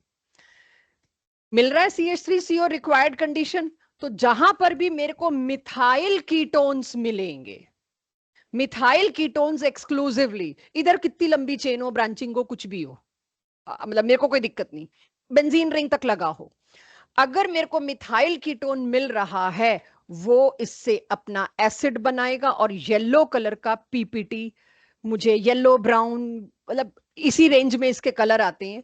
मिल रहा है CH3CO रिक्वायर्ड कंडीशन. तो जहां पर भी मेरे को मिथाइल कीटोन्स मिलेंगे, मिथाइल कीटोन्स एक्सक्लूसिवली, इधर कितनी लंबी चेन हो, ब्रांचिंग हो, कुछ भी हो, मतलब मेरे को कोई दिक्कत नहीं, बेंजीन रिंग तक लगा हो, अगर मेरे को मिथाइल कीटोन मिल रहा है वो इससे अपना एसिड बनाएगा और येलो कलर का पीपीटी, मुझे येलो ब्राउन, मतलब इसी रेंज में इसके कलर आते हैं,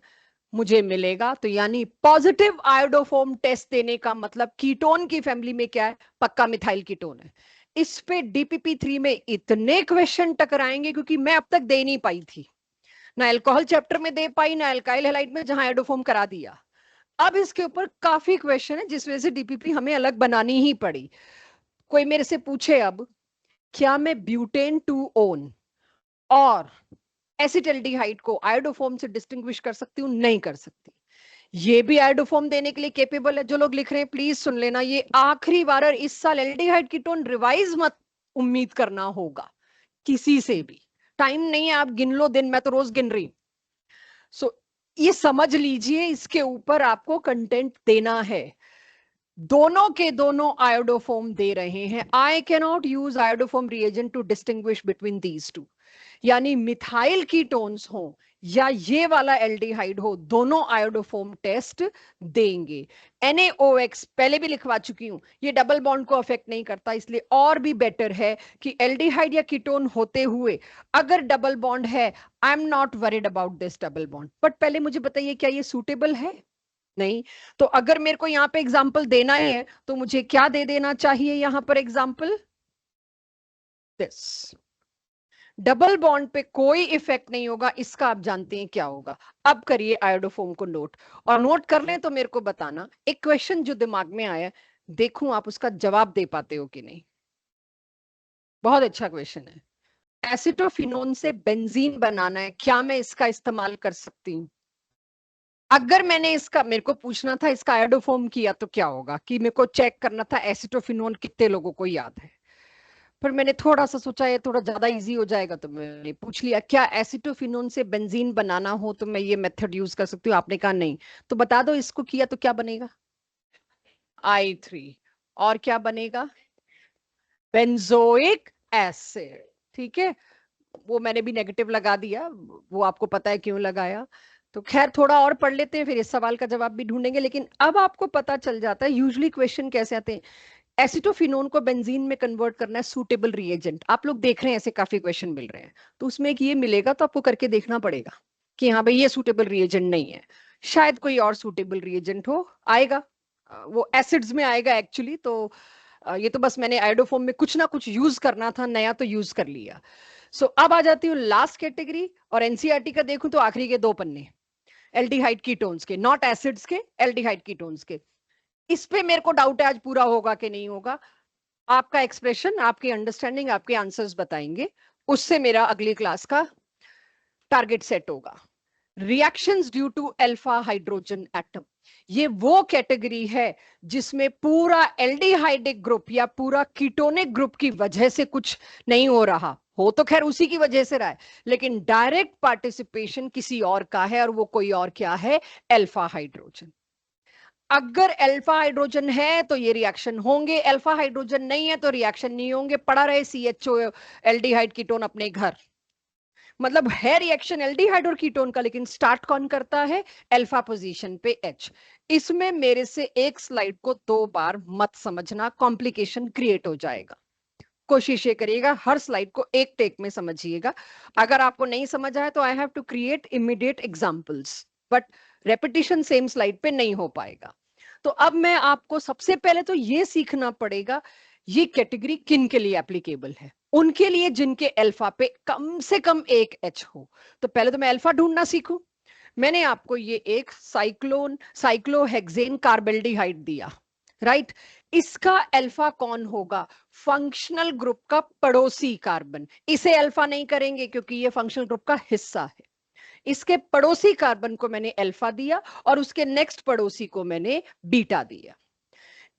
मुझे मिलेगा. तो यानी पॉजिटिव आयोडोफॉर्म टेस्ट देने का मतलब कीटोन की फैमिली में क्या है, पक्का मिथाइल कीटोन है. इस पे DPP3 में इतने क्वेश्चन टकराएंगे क्योंकि मैं अब तक दे नहीं पाई थी, ना अल्कोहल चैप्टर में दे पाई, ना अल्काइल हैलाइड में जहां आयोडोफॉर्म करा दिया. अब इसके ऊपर काफी क्वेश्चन है जिस वजह से DPP हमें अलग बनानी ही पड़ी. कोई मेरे से पूछे अब, क्या मैं ब्यूटेन 2 और एसिटल्डिहाइड को आयोडोफॉर्म से डिस्टिंग्विश कर सकती हूँ? नहीं कर सकती. ये भी आयोडोफॉर्म देने के लिए केपेबल है. जो लोग लिख रहे हैं प्लीज सुन लेना, ये आखिरी बार, और इस साल एल्डिहाइड कीटोन रिवाइज मत उम्मीद करना होगा किसी से भी. टाइम नहीं है, आप गिन लो दिन, मैं तो रोज गिन रही हूं. सो ये समझ लीजिए, इसके ऊपर आपको कंटेंट देना है. दोनों के दोनों आयोडोफॉर्म दे रहे हैं. I can not use iodoform reagent to distinguish between these two. यानी मिथाइल कीटोन्स हो या ये वाला एल्डिहाइड हो, दोनों आयोडोफॉर्म टेस्ट देंगे. NaOX पहले भी लिखवा चुकी हूं, ये डबल बॉन्ड को अफेक्ट नहीं करता, इसलिए और भी बेटर है कि एल्डिहाइड या कीटोन होते हुए अगर डबल बॉन्ड है, I am not worried about this double bond. But पहले मुझे बताइए क्या ये सूटेबल है? नहीं. तो अगर मेरे को यहाँ पे एग्जाम्पल देना है तो मुझे क्या दे देना चाहिए यहां पर एग्जाम्पल? दिस. डबल बॉन्ड पे कोई इफेक्ट नहीं होगा, इसका आप जानते हैं क्या होगा. अब करिए आयोडोफॉर्म को नोट, और नोट कर लें तो मेरे को बताना. एक क्वेश्चन जो दिमाग में आया, देखूं आप उसका जवाब दे पाते हो कि नहीं. बहुत अच्छा क्वेश्चन है. एसिटोफिनोन से बेंजीन बनाना है, क्या मैं इसका इस्तेमाल कर सकती हूँ? अगर मैंने इसका, मेरे को पूछना था इसका आयोडोफॉर्म किया तो क्या होगा, कि मेरे को चेक करना था एसिटोफिनोन कितने लोगों को याद है. पर मैंने थोड़ा सा सोचा ये थोड़ा ज्यादा इजी हो जाएगा, तो मैंने पूछ लिया क्या एसिटोफिनोन से बेंजीन बनाना हो तो मैं ये मेथड यूज कर सकती हूँ. आपने कहा नहीं, तो बता दो इसको किया तो क्या बनेगा? I3. और क्या बनेगा? Benzoic acid. ठीक है, वो मैंने भी नेगेटिव लगा दिया, वो आपको पता है क्यों लगाया. तो खैर थोड़ा और पढ़ लेते हैं, फिर इस सवाल का जवाब भी ढूंढेंगे. लेकिन अब आपको पता चल जाता है यूजुअली क्वेश्चन कैसे आते हैं. एसिटोफिनोन को बेंजीन में कन्वर्ट करना है सूटेबल रिएजेंट. आप लोग देख रहे हैं ऐसे काफी क्वेश्चन मिल रहे हैं, तो उसमें एक ये मिलेगा तो आपको करके देखना पड़ेगा कि हाँ भाई ये सूटेबल रिएजेंट नहीं है, शायद कोई और सूटेबल रिएजेंट हो. आएगा, वो एसिड्स में आएगा एक्चुअली. तो ये तो बस मैंने आयोडोफॉर्म में कुछ ना कुछ यूज करना था नया, तो यूज कर लिया. सो अब आ जाती हूँ लास्ट कैटेगरी, और एनसीईआरटी का देखूं तो आखिरी के 2 पन्ने एल्डिहाइड कीटोन्स के, नॉट एसिड्स के, एल्डिहाइड कीटोन्स के. इस पे मेरे को डाउट है आज पूरा होगा कि नहीं होगा. आपका एक्सप्रेशन, आपकी अंडरस्टैंडिंग, आपके आंसर्स बताएंगे, उससे मेरा अगली क्लास का टारगेट सेट होगा. Reactions due to alpha hydrogen atom, ये वो कैटेगरी है जिसमें पूरा एल्डिहाइडिक ग्रुप या पूरा कीटोनिक ग्रुप की वजह से कुछ नहीं हो रहा हो, तो खैर उसी की वजह से रहा है, लेकिन डायरेक्ट पार्टिसिपेशन किसी और का है, और वो कोई और क्या है? Alpha hydrogen. अगर अल्फा हाइड्रोजन है तो ये रिएक्शन होंगे, अल्फा हाइड्रोजन नहीं है तो रिएक्शन नहीं होंगे. पड़ा रहे CHO एल्डिहाइड कीटोन अपने घर. मतलब है रिएक्शन एल्डिहाइड और कीटोन का, लेकिन स्टार्ट कौन करता है? अल्फा पोजीशन पे H. इसमें मेरे से एक स्लाइड को 2 बार मत समझना, कॉम्प्लिकेशन क्रिएट हो जाएगा. कोशिश ये करिएगा हर स्लाइड को एक टेक में समझिएगा। अगर आपको नहीं समझ आए तो I have to create immediate examples, but repetition same slide पे नहीं हो पाएगा। तो अब मैं आपको सबसे पहले तो ये सीखना पड़ेगा ये कैटेगरी किन के लिए एप्लीकेबल है। उनके लिए जिनके अल्फा पे कम से कम एक एच हो। तो पहले तो मैं अल्फा ढूंढना सीखूं। मैंने आपको ये एक साइक्लोहेक्सेन कार्बेल्डिहाइड दिया, राइट। इसका अल्फा कौन होगा? फंक्शनल ग्रुप का पड़ोसी कार्बन। इसे अल्फा नहीं करेंगे क्योंकि ये फंक्शनल ग्रुप का हिस्सा है। इसके पड़ोसी कार्बन को मैंने अल्फा दिया और उसके नेक्स्ट पड़ोसी को मैंने बीटा दिया।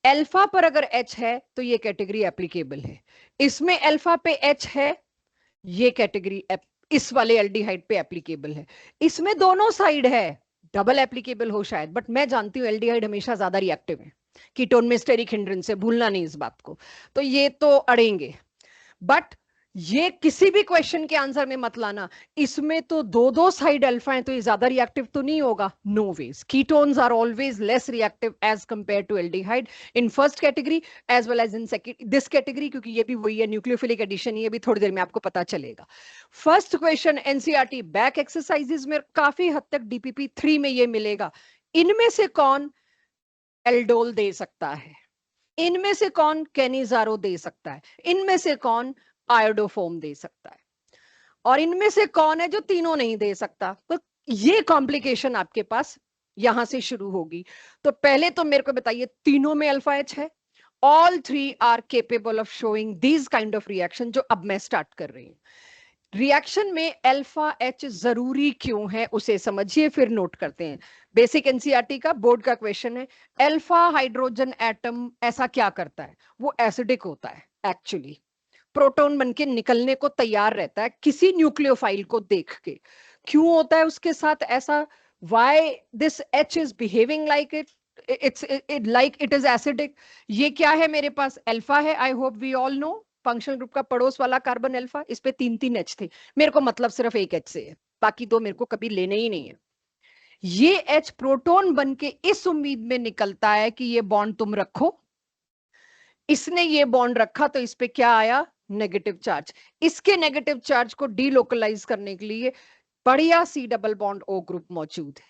अल्फा पर अगर एच है तो ये कैटेगरी एप्लीकेबल है। इसमें अल्फा पे एच है, ये कैटेगरी इस वाले एल्डिहाइड पे एप्लीकेबल है। इसमें दोनों साइड है, डबल एप्लीकेबल हो शायद, बट मैं जानती हूं एल्डिहाइड हमेशा ज्यादा रिएक्टिव है कीटोन में स्टेरिक हिंड्रेंस से, भूलना नहीं इस बात को। तो ये तो अड़ेंगे, बट ये किसी भी क्वेश्चन के आंसर में मत लाना इसमें तो दो दो साइड अल्फा है तो ये ज्यादा रिएक्टिव तो नहीं होगा। No ways, ketones are always less reactive as compare to aldehyde in first category as well as in second this category, क्योंकि ये भी वही है, न्यूक्लियोफिलिक एडिशन। ये भी थोड़ी देर में आपको पता चलेगा। First question NCERT back exercises में काफी हद तक डीपीपी 3 में ये मिलेगा। इनमें से कौन एल्डोल दे सकता है? इनमें से कौन कैनिजारो दे सकता है? इनमें से कौन आयोडोफोम दे सकता है? और इनमें से कौन है जो तीनों नहीं दे सकता? तो ये कॉम्प्लिकेशन आपके पास यहां से शुरू होगी। तो पहले तो मेरे को बताइए तीनों में अल्फा एच है? All three are capable of showing these kind of reaction जो अब मैं स्टार्ट कर रही हूं। रिएक्शन में अल्फा एच जरूरी क्यों है उसे समझिए, फिर नोट करते हैं। बेसिक एनसीईआरटी का बोर्ड का क्वेश्चन है, अल्फा हाइड्रोजन एटम ऐसा क्या करता है? वो एसिडिक होता है एक्चुअली, प्रोटॉन बनके निकलने को तैयार रहता है किसी न्यूक्लियोफाइल को देख के। क्यों होता है उसके साथ ऐसा? Why this H is behaving like it is acidic. ये क्या है मेरे पास? अल्फा है। I hope we all know functional group का पड़ोस वाला कार्बन अल्फा, इस पे 3-3 एच थे। मेरे को मतलब सिर्फ एक एच से है, बाकी दो मेरे को कभी लेने ही नहीं है। ये एच प्रोटॉन बन के इस उम्मीद में निकलता है कि ये बॉन्ड तुम रखो। इसने ये बॉन्ड रखा तो इस पे क्या आया? Negative charge. इसके नेगेटिव चार्ज को डीलोकलाइज करने के लिए बढ़िया C double bond O group मौजूद है।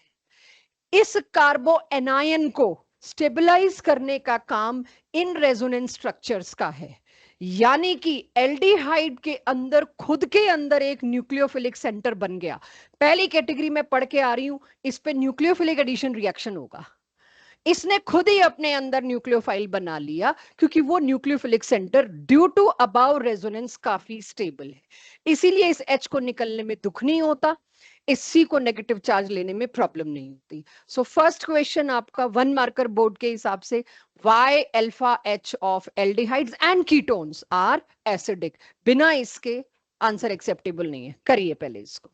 इस कार्बो एनायन को स्टेबलाइज करने का काम इन रेजोनेंस स्ट्रक्चर्स का है। यानी कि एल्डिहाइड के अंदर खुद के अंदर एक न्यूक्लियोफिलिक सेंटर बन गया। पहली कैटेगरी में पढ़ के आ रही हूं, इस पे न्यूक्लियोफिलिक एडिशन रिएक्शन होगा। इसने खुद ही अपने अंदर न्यूक्लियोफाइल बना लिया क्योंकि वो nucleophilic centre due to about resonance काफी स्टेबल है। इसीलिए इस एच को निकलने में दुख नहीं होता, इस सी को नेगेटिव चार्ज लेने में प्रॉब्लम नहीं होती। सो फर्स्ट क्वेश्चन आपका 1 मार्कर बोर्ड के हिसाब से, why alpha H of aldehydes and ketones are acidic. बिना इसके आंसर एक्सेप्टेबल नहीं है। करिए पहले इसको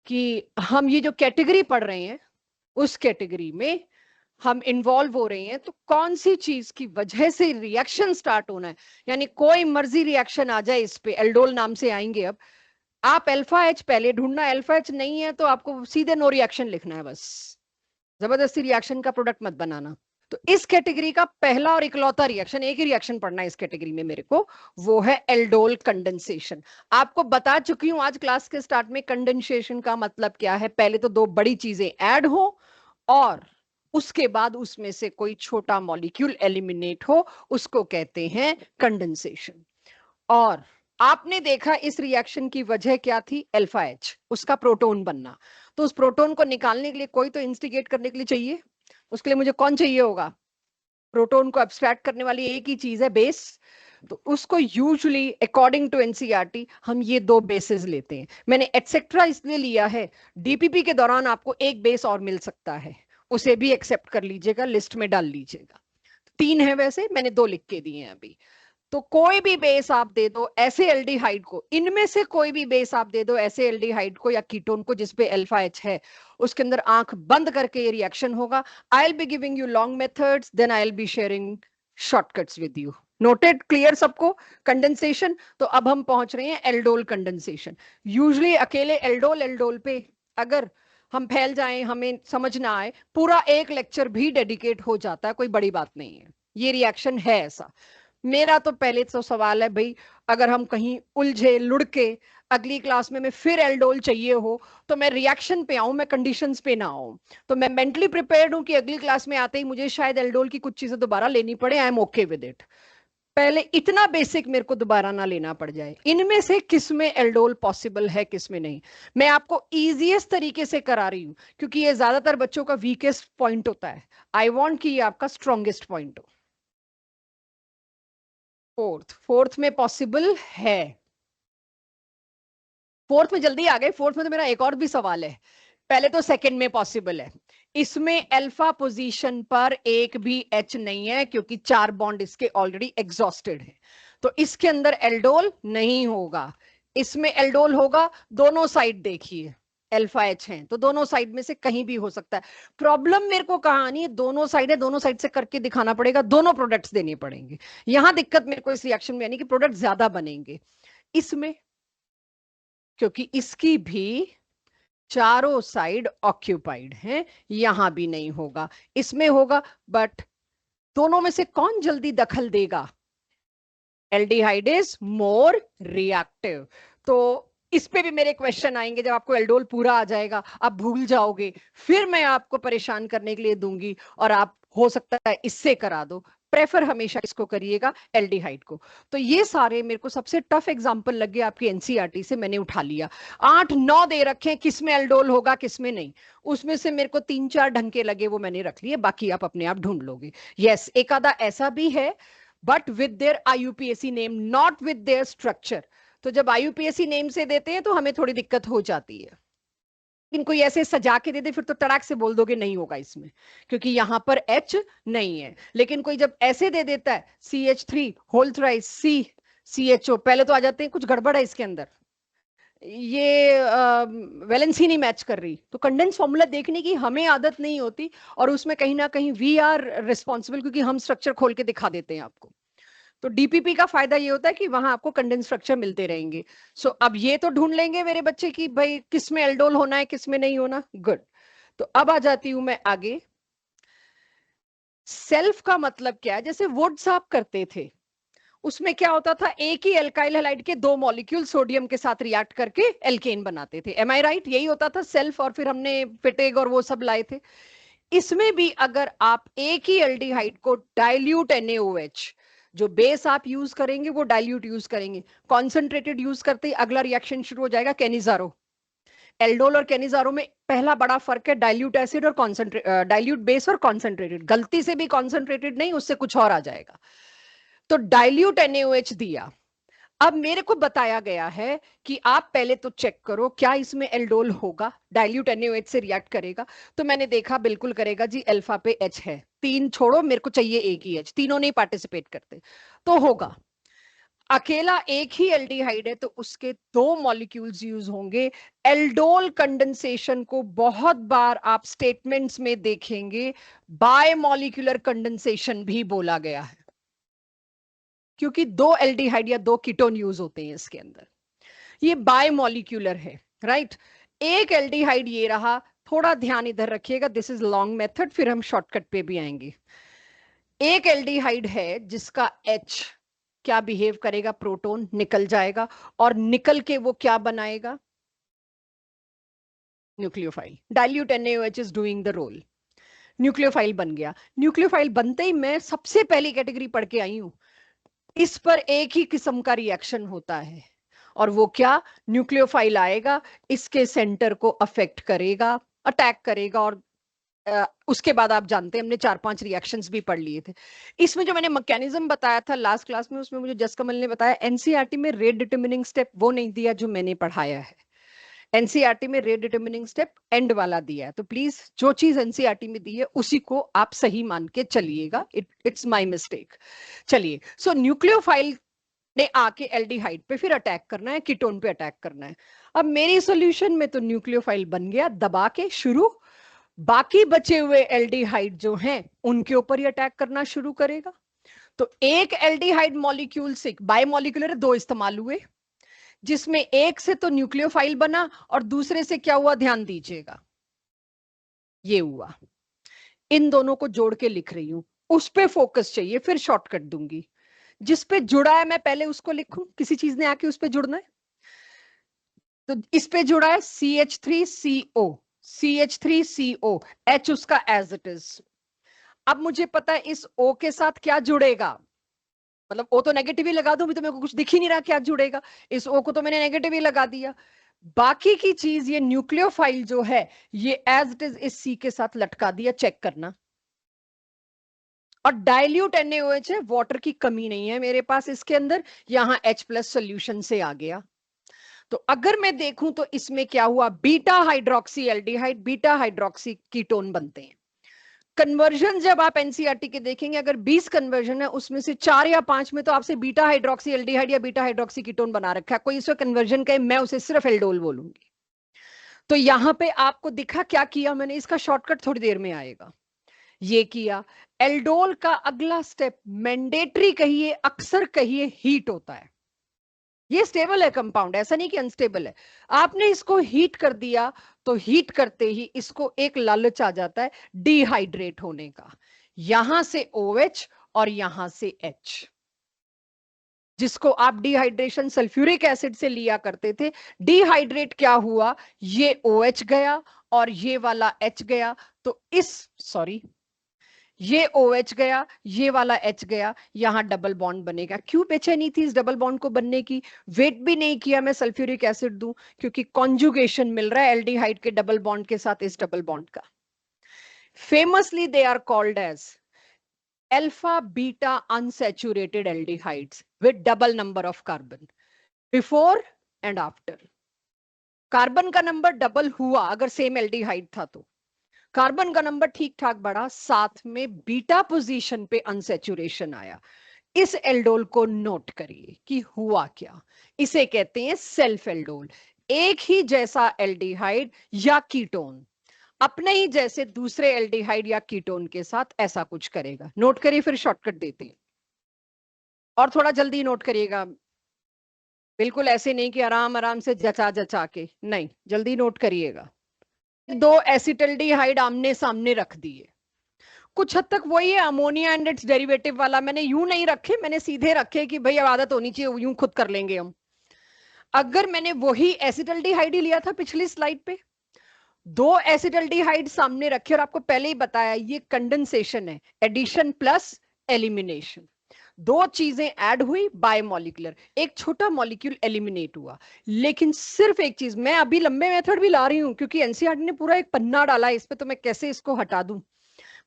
कि हम ये जो कैटेगरी पढ़ रहे हैं उस कैटेगरी में हम इन्वॉल्व हो रहे हैं तो कौन सी चीज की वजह से रिएक्शन स्टार्ट होना है। यानी कोई मर्जी रिएक्शन आ जाए इस पे, एल्डोल नाम से आएंगे अब। आप अल्फा एच पहले ढूंढना, अल्फा एच नहीं है तो आपको सीधे नो रिएक्शन लिखना है बस, जबरदस्ती रिएक्शन का प्रोडक्ट मत बनाना। तो इस कैटेगरी का पहला और इकलौता रिएक्शन, एक ही रिएक्शन पढ़ना है इस कैटेगरी में मेरे को, वो है एल्डोल कंडेंसेशन। आपको बता चुकी हूं आज क्लास के स्टार्ट में कंडेंसेशन का मतलब क्या है। पहले तो दो बड़ी चीजें ऐड हो और उसके बाद उसमें से कोई छोटा मॉलिक्यूल एलिमिनेट हो, उसको कहते हैं कंडेंसेशन। और आपने देखा इस रिएक्शन की वजह क्या थी? अल्फा एच, उसका प्रोटॉन बनना। तो उस प्रोटॉन को निकालने के लिए कोई तो इंस्टिगेट करने के लिए चाहिए। उसके लिए मुझे कौन चाहिए होगा? प्रोटॉन को एब्स्ट्रैक्ट करने वाली एक ही चीज है, बेस। तो उसको यूजुअली अकॉर्डिंग टू एनसीईआरटी हम ये दो बेसेस लेते हैं। मैंने एटसेट्रा इसलिए लिया है, डीपीपी के दौरान आपको एक बेस और मिल सकता है, उसे भी एक्सेप्ट कर लीजिएगा, लिस्ट में डाल लीजिएगा। 3 है वैसे, मैंने 2 लिख के दिए हैं अभी। तो कोई भी बेस आप दे दो ऐसे एल्डिहाइड को, इनमें से कोई भी बेस आप दे दो ऐसे एल्डिहाइड को या कीटोन को जिसपे अल्फा एच है, उसके अंदर आंख बंद करके ये रिएक्शन होगा। I will be giving you long methods, then I will be sharing shortcuts with you. Noted? Clear सबको? कंडेंसेशन। तो अब हम पहुंच रहे हैं एल्डोल कंडेंसेशन। यूजुअली अकेले एल्डोल पे अगर हम फैल जाएं, हमें समझ ना आए, पूरा एक लेक्चर भी डेडिकेट हो जाता है, कोई बड़ी बात नहीं है। ये रिएक्शन है ऐसा। मेरा तो पहले तो सवाल है भाई, अगर हम कहीं उलझे लुढ़के अगली क्लास में फिर एल्डोल चाहिए हो, तो मैं रिएक्शन पे आऊं, मैं कंडीशंस पे ना आऊं। तो मैं मेंटली प्रिपेयर्ड हूं कि अगली क्लास में आते ही मुझे शायद एल्डोल की कुछ चीजें दोबारा लेनी पड़े, I am okay with it. पहले इतना बेसिक मेरे को दोबारा ना लेना पड़ जाए। इनमें से किस में एल्डोल पॉसिबल है, किस में नहीं, मैं आपको इजीएस्ट तरीके से करा रही हूं, क्योंकि ये ज्यादातर बच्चों का वीकेस्ट पॉइंट होता है। आई वांट कि ये आपका स्ट्रॉन्गेस्ट पॉइंट हो। फोर्थ में पॉसिबल है। फोर्थ में जल्दी आ गए, फोर्थ में तो मेरा एक और भी सवाल है। पहले तो सेकंड में पॉसिबल है। इसमें अल्फा पोजीशन पर एक भी एच नहीं है, क्योंकि 4 बॉन्ड इसके ऑलरेडी एग्जॉस्टेड है। तो इसके अंदर एल्डोल नहीं होगा। इसमें एल्डोल होगा, दोनों साइड देखिए अल्फा एच है, तो दोनों साइड में से कहीं भी हो सकता है। प्रॉब्लम मेरे को कहां नहीं है, दोनों साइड है, दोनों साइड से करके दिखाना पड़ेगा, दोनों प्रोडक्ट्स देने पड़ेंगे। यहां दिक्कत मेरे को इस रिएक्शन में यानी कि प्रोडक्ट ज्यादा बनेंगे इसमें, क्योंकि इसकी भी चारों साइड ऑक्यूपाइड हैं। यहां भी नहीं होगा, इसमें होगा। बट दोनों में से कौन जल्दी दखल देगा? Aldehyde is more reactive. तो इस पे भी मेरे क्वेश्चन आएंगे, जब आपको एल्डोल पूरा आ जाएगा आप भूल जाओगे, फिर मैं आपको परेशान करने के लिए दूंगी, और आप हो सकता है इससे करा दो। प्रेफर हमेशा इसको करिएगा, एल्डिहाइड को। तो ये सारे मेरे को सबसे टफ एग्जांपल लगे आपकी एनसीईआरटी से, मैंने उठा लिया। 8-9 दे रखे हैं, किस में एल्डोल होगा किस में नहीं, उसमें से मेरे को 3-4 ढंग के लगे, वो मैंने रख लिए, बाकी आप अपने आप ढूंढ लोगे। यस, एक आधा ऐसा भी है, but with their IUPAC name, not with their structure. तो जब आईयूपीएसी नेम से देते हैं तो हमें थोड़ी दिक्कत हो जाती है। लेकिन कोई ऐसे सजा के दे दे, फिर तो तड़ाक से बोल दोगे नहीं होगा इसमें, क्योंकि यहां पर एच नहीं है। लेकिन कोई जब ऐसे दे देता है CH3 होल थ्राइस CHO, पहले तो आ जाते हैं कुछ गड़बड़ है इसके अंदर, ये वैलेंस ही नहीं मैच कर रही, तो कंडेंस फॉर्मूला देखने की हमें आदत नहीं होती, और उसमें कहीं ना कहीं वी आर रिस्पॉन्सिबल, क्योंकि हम स्ट्रक्चर खोल के दिखा देते हैं आपको। तो डीपीपी का फायदा ये होता है कि वहां आपको कंडेंस स्ट्रक्चर मिलते रहेंगे। सो अब ये तो ढूंढ लेंगे मेरे बच्चे कि भाई किस में एल्डोल होना है किस में नहीं होना। गुड। तो अब आ जाती हूं मैं आगे। सेल्फ का मतलब क्या है? जैसे वुड्स आप करते थे, उसमें क्या होता था, एक ही एल्काइल हैलाइड के 2 मॉलिक्यूल सोडियम के साथ रिएक्ट करके एल्केन बनाते थे। एम आई राइट? यही होता था सेल्फ, और फिर हमने पिटेग और वो सब लाए थे। इसमें भी अगर आप एक ही एल्डिहाइड को डाइल्यूट NaOH, जो बेस आप यूज करेंगे वो डाइल्यूट यूज करेंगे, कॉन्सेंट्रेटेड यूज करते ही अगला रिएक्शन शुरू हो जाएगा कैनिजारो। एल्डोल और कैनिजारो में पहला बड़ा फर्क है डाइल्यूट एसिड और कॉन्सेंट्रेट, डाइल्यूट बेस और कॉन्सेंट्रेटेड। गलती से भी कॉन्सेंट्रेटेड नहीं, उससे कुछ और आ जाएगा। तो डाइल्यूट NaOH दिया। अब मेरे को बताया गया है कि आप पहले तो चेक करो क्या इसमें एल्डोल होगा, डाइल्यूट NaOH से रिएक्ट करेगा। तो मैंने देखा बिल्कुल करेगा जी, अल्फा पे H है, 3 छोड़ो, मेरे को चाहिए एक ही H, तीनों नहीं पार्टिसिपेट करते, तो होगा। अकेला एक ही एल्डिहाइड है तो उसके 2 मॉलिक्यूल्स यूज होंगे। एल्डोल कंडेंसेशन को बहुत बार आप स्टेटमेंट्स में देखेंगे बाय मॉलिक्यूलर कंडेंसेशन भी बोला गया है, क्योंकि 2 एल्डिहाइड या 2 कीटोन यूज होते हैं इसके अंदर। ये बाय मॉलिक्यूलर है, राइट। एक एल्डिहाइड ये रहा, थोड़ा ध्यान इधर रखिएगा, दिस इज लॉन्ग मेथड, फिर हम शॉर्टकट पे भी आएंगे। एक एल्डिहाइड है जिसका H क्या बिहेव करेगा, प्रोटॉन निकल जाएगा, और निकल के वो क्या बनाएगा, nucleophile. Dilute NaOH is doing the role, nucleophile बन गया। न्यूक्लियोफाइल बनते ही मैं सबसे पहली कैटेगरी पढ़ के आई हूं, इस पर एक ही किस्म का रिएक्शन होता है, और वो क्या, न्यूक्लियोफाइल आएगा, इसके सेंटर को अफेक्ट करेगा, अटैक करेगा, और उसके बाद आप जानते हैं हमने 4-5 रिएक्शंस भी पढ़ लिए थे। इसमें जो मैंने मैकेनिज्म बताया था लास्ट क्लास में, उसमें मुझे जसकमल ने बताया एनसीईआरटी में रेट डिटरमिनिंग स्टेप वो नहीं दिया जो मैंने पढ़ाया है। एनसीईआरटी में रेट डिटरमिनिंग स्टेप एंड वाला दिया है, तो प्लीज जो चीज एनसीईआरटी में दी है उसी को आप सही मान के चलिएगा, इट्स माय मिस्टेक। चलिए, सो न्यूक्लियोफाइल ने आके एल्डिहाइड पे फिर अटैक करना है, कीटोन पे अटैक करना है। अब मेरी सॉल्यूशन में तो न्यूक्लियोफाइल बन गया, दबा के शुरू, बाकी बचे हुए एल्डिहाइड जो हैं उनके ऊपर ही अटैक करना शुरू करेगा। तो एक एल्डिहाइड मॉलिक्यूल से बायोमोलिकुलर 2 इस्तेमाल हुए, जिसमें एक से तो न्यूक्लियोफाइल बना और दूसरे से क्या हुआ ध्यान दीजिएगा, ये हुआ। इन दोनों को जोड़ के लिख रही हूं, उस पे फोकस चाहिए, फिर शॉर्टकट दूंगी। जिस पे जुड़ा है मैं पहले उसको लिखूं, किसी चीज ने आके उस पे जुड़ना है, तो इस पे जुड़ा है CH3CO, CH3CO, H उसका एज इट इज। अब मुझे पता है इस O के साथ क्या जुड़ेगा, मतलब O तो नेगेटिव ही लगा दूं, तो मेरे को कुछ दिख ही नहीं रहा क्या जुड़ेगा, इस O को तो मैंने नेगेटिव ही लगा दिया। बाकी की चीज ये न्यूक्लियोफाइल जो है ये एज इट इज इस C के साथ लटका दिया, चेक करना। और डाइल्यूट NaOH है, वाटर की कमी नहीं है मेरे पास इसके अंदर, यहां H+ सोल्यूशन से आ गया। तो अगर मैं देखूं तो इसमें क्या हुआ, beta hydroxy aldehyde, beta hydroxy ketone बनते हैं। कन्वर्जन जब आप एनसीईआरटी के देखेंगे, अगर 20 कन्वर्जन है उसमें से 4 या 5 में तो आपसे बीटा हाइड्रोक्सी एल्डिहाइड या बीटा हाइड्रोक्सी कीटोन बना रखा है, कोई इसमें कन्वर्जन कहे मैं उसे सिर्फ एल्डोल बोलूंगी। तो यहां पे आपको दिखा क्या किया मैंने, इसका शॉर्टकट थोड़ी देर में आएगा। ये किया, एल्डोल का अगला स्टेप मैंडेटरी कहिए, अक्सर कहिए, हीट होता है। ये स्टेबल है कंपाउंड, ऐसा नहीं कि अनस्टेबल है। आपने इसको हीट कर दिया तो हीट करते ही इसको एक लालच आ जाता है डिहाइड्रेट होने का, यहां से OH और यहां से H, जिसको आप डिहाइड्रेशन सल्फ्यूरिक एसिड से लिया करते थे। डिहाइड्रेट क्या हुआ, ये OH गया और ये वाला H गया, तो इस सॉरी ये OH गया, ये वाला H गया, यहां डबल बॉन्ड बनेगा। क्यों बेचैनी थी इस डबल बॉन्ड को बनने की, वेट भी नहीं किया मैं सल्फ्यूरिक एसिड दूं, क्योंकि कॉन्जुगेशन मिल रहा है एल्डिहाइड के डबल बॉन्ड के साथ इस डबल बॉन्ड का। Famously they are called as alpha beta unsaturated aldehydes with double number of carbon, before and after. Carbon का नंबर डबल हुआ अगर सेम एल्डिहाइड था तो, कार्बन का नंबर ठीक ठाक बढ़ा, साथ में बीटा पोजीशन पे अनसैचुरेशन आया। इस एल्डोल को नोट करिए कि हुआ क्या, इसे कहते हैं सेल्फ एल्डोल। एक ही जैसा एल्डिहाइड या कीटोन अपने ही जैसे दूसरे एल्डिहाइड या कीटोन के साथ ऐसा कुछ करेगा। नोट करिए, फिर शॉर्टकट देते हैं, और थोड़ा जल्दी नोट करिएगा, बिल्कुल ऐसे नहीं कि आराम आराम से जचा जचा के, नहीं, जल्दी नोट करिएगा। 2 एसिटल्डिहाइड आमने सामने रख दिए, कुछ हद तक वही है अमोनिया एंड इट्स डेरिवेटिव वाला, मैंने यूं नहीं रखे, मैंने सीधे रखे कि भाई आदत होनी चाहिए, यूं खुद कर लेंगे हम। अगर मैंने वही एसिटल्डिहाइड ही लिया था पिछली स्लाइड पे, 2 एसिटल्डिहाइड सामने रखे, और आपको पहले ही बताया ये कंडेंसेशन है, एडिशन प्लस एलिमिनेशन। 2 चीजें ऐड हुई बायोमोलिकुलर, एक छोटा मॉलिक्यूल एलिमिनेट हुआ। लेकिन सिर्फ एक चीज, मैं अभी लंबे मेथड भी ला रही हूं क्योंकि एनसीईआरटी ने पूरा एक पन्ना डाला है इस पे, तो मैं कैसे इसको हटा दूं,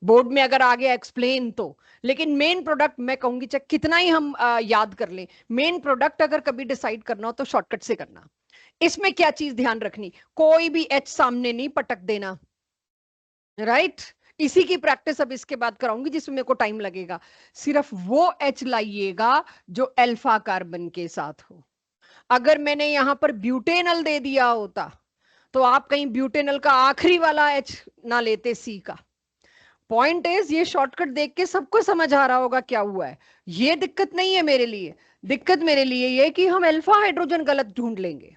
बोर्ड में अगर आ गया एक्सप्लेन तो। लेकिन मेन प्रोडक्ट मैं कहूंगी चाहे कितना ही हम याद कर लें, मेन प्रोडक्ट अगर कभी डिसाइड करना हो तो शॉर्टकट से करना। इसमें क्या चीज ध्यान रखनी, कोई भी H सामने नहीं पटक देना, राइट। इसी की प्रैक्टिस अब इसके बाद कराऊंगी जिसमें मेरे को टाइम लगेगा। सिर्फ वो H लाइएगा जो अल्फा कार्बन के साथ हो। अगर मैंने यहां पर ब्यूटेनल दे दिया होता तो आप कहीं ब्यूटेनल का आखिरी वाला H ना लेते, C का। पॉइंट इज ये शॉर्टकट देख के सबको समझ आ रहा होगा क्या हुआ है, ये दिक्कत नहीं है मेरे लिए। दिक्कत मेरे लिए ये कि हम अल्फा हाइड्रोजन गलत ढूंढ लेंगे,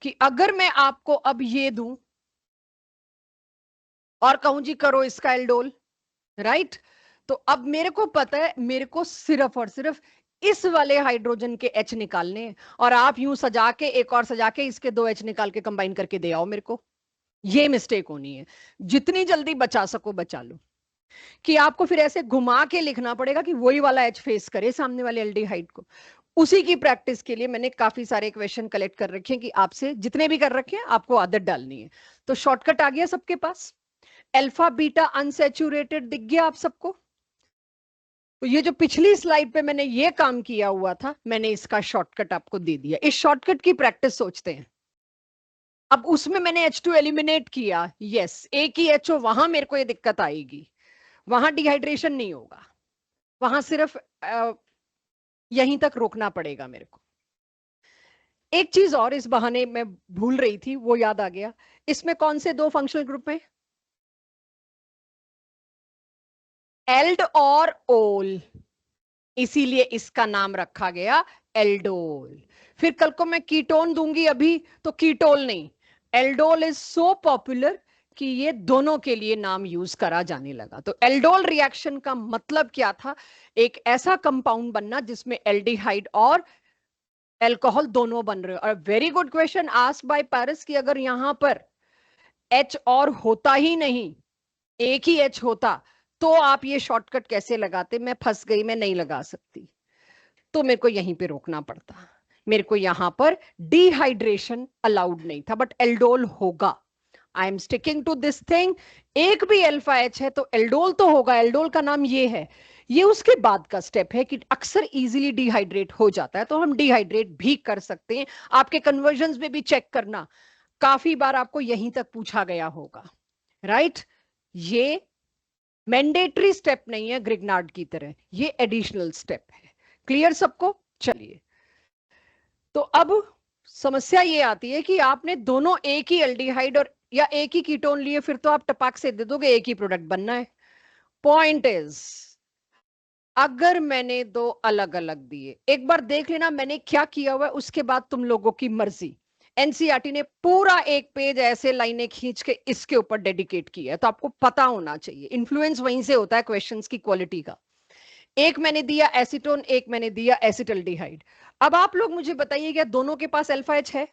कि अगर मैं आपको अब ये दूं और कहूं जी करो इसका एल्डोल, राइट, तो अब मेरे को पता है मेरे को सिर्फ और सिर्फ इस वाले हाइड्रोजन के H निकालने हैं, और आप यूं सजा के एक और सजा के इसके 2 H निकाल के कंबाइन करके दे आओ मेरे को। ये मिस्टेक होनी है, जितनी जल्दी बचा सको बचा लो, कि आपको फिर ऐसे घुमा के लिखना पड़ेगा कि वही वाला H फेस करे सामने वाले एल्डिहाइड को। उसी की प्रैक्टिस के लिए मैंने काफी सारे क्वेश्चन कलेक्ट कर रखे हैं कि आपसे जितने भी कर रखे हैं आपको आदत डालनी है। तो शॉर्टकट आ गया सबके पास, अल्फा बीटा अनसैचुरेटेड दिख गया आप सबको। तो ये जो पिछली स्लाइड पे मैंने ये काम किया हुआ था, मैंने इसका शॉर्टकट आपको दे दिया। इस शॉर्टकट की प्रैक्टिस सोचते हैं। अब उसमें मैंने H2 एलिमिनेट किया, यस, एक ही H हो, वहां मेरे को ये दिक्कत आएगी, वहां डिहाइड्रेशन नहीं होगा, वहां सिर्फ यहीं तक रोकना पड़ेगा मेरे को। एक चीज और इस बहाने मैं भूल रही थी, वो याद आ गया। इसमें कौन से 2 फंक्शनल ग्रुप हैं, एल्ड और ओल, इसीलिए इसका नाम रखा गया एल्डोल। फिर कल को मैं कीटोन दूंगी अभी तो कीटोल नहीं, एल्डोल इज सो पॉपुलर कि ये दोनों के लिए नाम यूज करा जाने लगा। तो एल्डोल रिएक्शन का मतलब क्या था? एक ऐसा कंपाउंड बनना जिसमें एल्डिहाइड और एल्कोहल दोनों बन रहे हो। और very good question asked by Paras कि अगर यहां पर H और होता ही नहीं, एक ही H होता, तो आप ये शॉर्टकट कैसे लगाते? मैं फंस गई, मैं नहीं लगा सकती, तो मेरे को यहीं पे रोकना पड़ता। मेरे को यहां पर डिहाइड्रेशन अलाउड नहीं था, बट एल्डोल होगा। I am sticking to this thing. एक भी अल्फा एच है तो एल्डोल तो होगा। एल्डोल का नाम ये है। ये उसके बाद का स्टेप है कि अक्सर इजीली डिहाइड्रेट हो जाता है, तो हम डिहाइड्रेट भी कर सकते हैं। आपके कन्वर्जन्स में भी चेक करना, काफी बार आपको यहीं तक पूछा गया होगा, राइट? ये मैंडेटरी स्टेप नहीं है ग्रिग्नार्ड की तरह, ये एडिशनल स्टेप है। क्लियर सबको? चलिए, तो अब समस्या ये आती है कि आपने दोनों एक ही एल्डिहाइड और या एक ही कीटोन लिए, फिर तो आप टपाक से दे दोगे एक ही प्रोडक्ट बनना है। पॉइंट इज, अगर मैंने दो अलग अलग दिए, एक बार देख लेना मैंने क्या किया हुआ है, उसके बाद तुम लोगों की मर्जी। एनसीईआरटी ने पूरा एक पेज ऐसे लाइनें खींच के इसके ऊपर डेडिकेट किया है, तो आपको पता होना चाहिए। इन्फ्लुएंस वहीं से होता है क्वेश्चंस की क्वालिटी का। एक मैंने दिया एसीटोन, एक मैंने दिया एसिटल्डिहाइड। अब आप लोग मुझे बताइए, क्या दोनों के पास अल्फा एच है?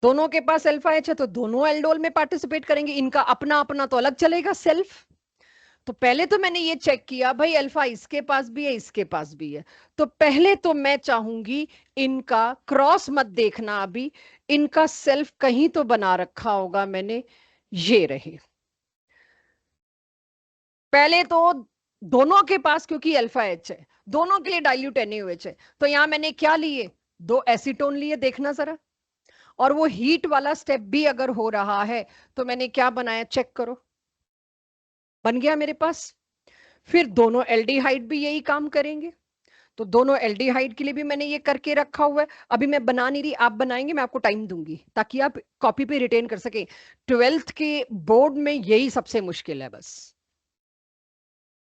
दोनों के पास अल्फा एच है तो दोनों एल्डोल में पार्टिसिपेट करेंगे। इनका अपना अपना तो अलग चलेगा, सेल्फ। तो पहले तो मैंने ये चेक किया भाई अल्फा इसके पास भी है, इसके पास भी है। तो पहले तो मैं चाहूंगी इनका क्रॉस मत देखना अभी, इनका सेल्फ कहीं तो बना रखा होगा मैंने, ये रहे। पहले तो दोनों के पास, क्योंकि अल्फा एच है, दोनों के लिए डाइल्यूट NaOH है, तो यहां मैंने क्या लिए? दो एसीटोन लिए, देखना जरा। और वो हीट वाला स्टेप भी अगर हो रहा है तो मैंने क्या बनाया, चेक करो। बन गया मेरे पास। फिर दोनों एल्डिहाइड भी यही काम करेंगे, तो दोनों एल्डिहाइड के लिए भी मैंने ये करके रखा हुआ है। अभी मैं बना नहीं रही, आप बनाएंगे, मैं आपको टाइम दूंगी ताकि आप कॉपी पे रिटेन कर सके। 12th के बोर्ड में यही सबसे मुश्किल है बस।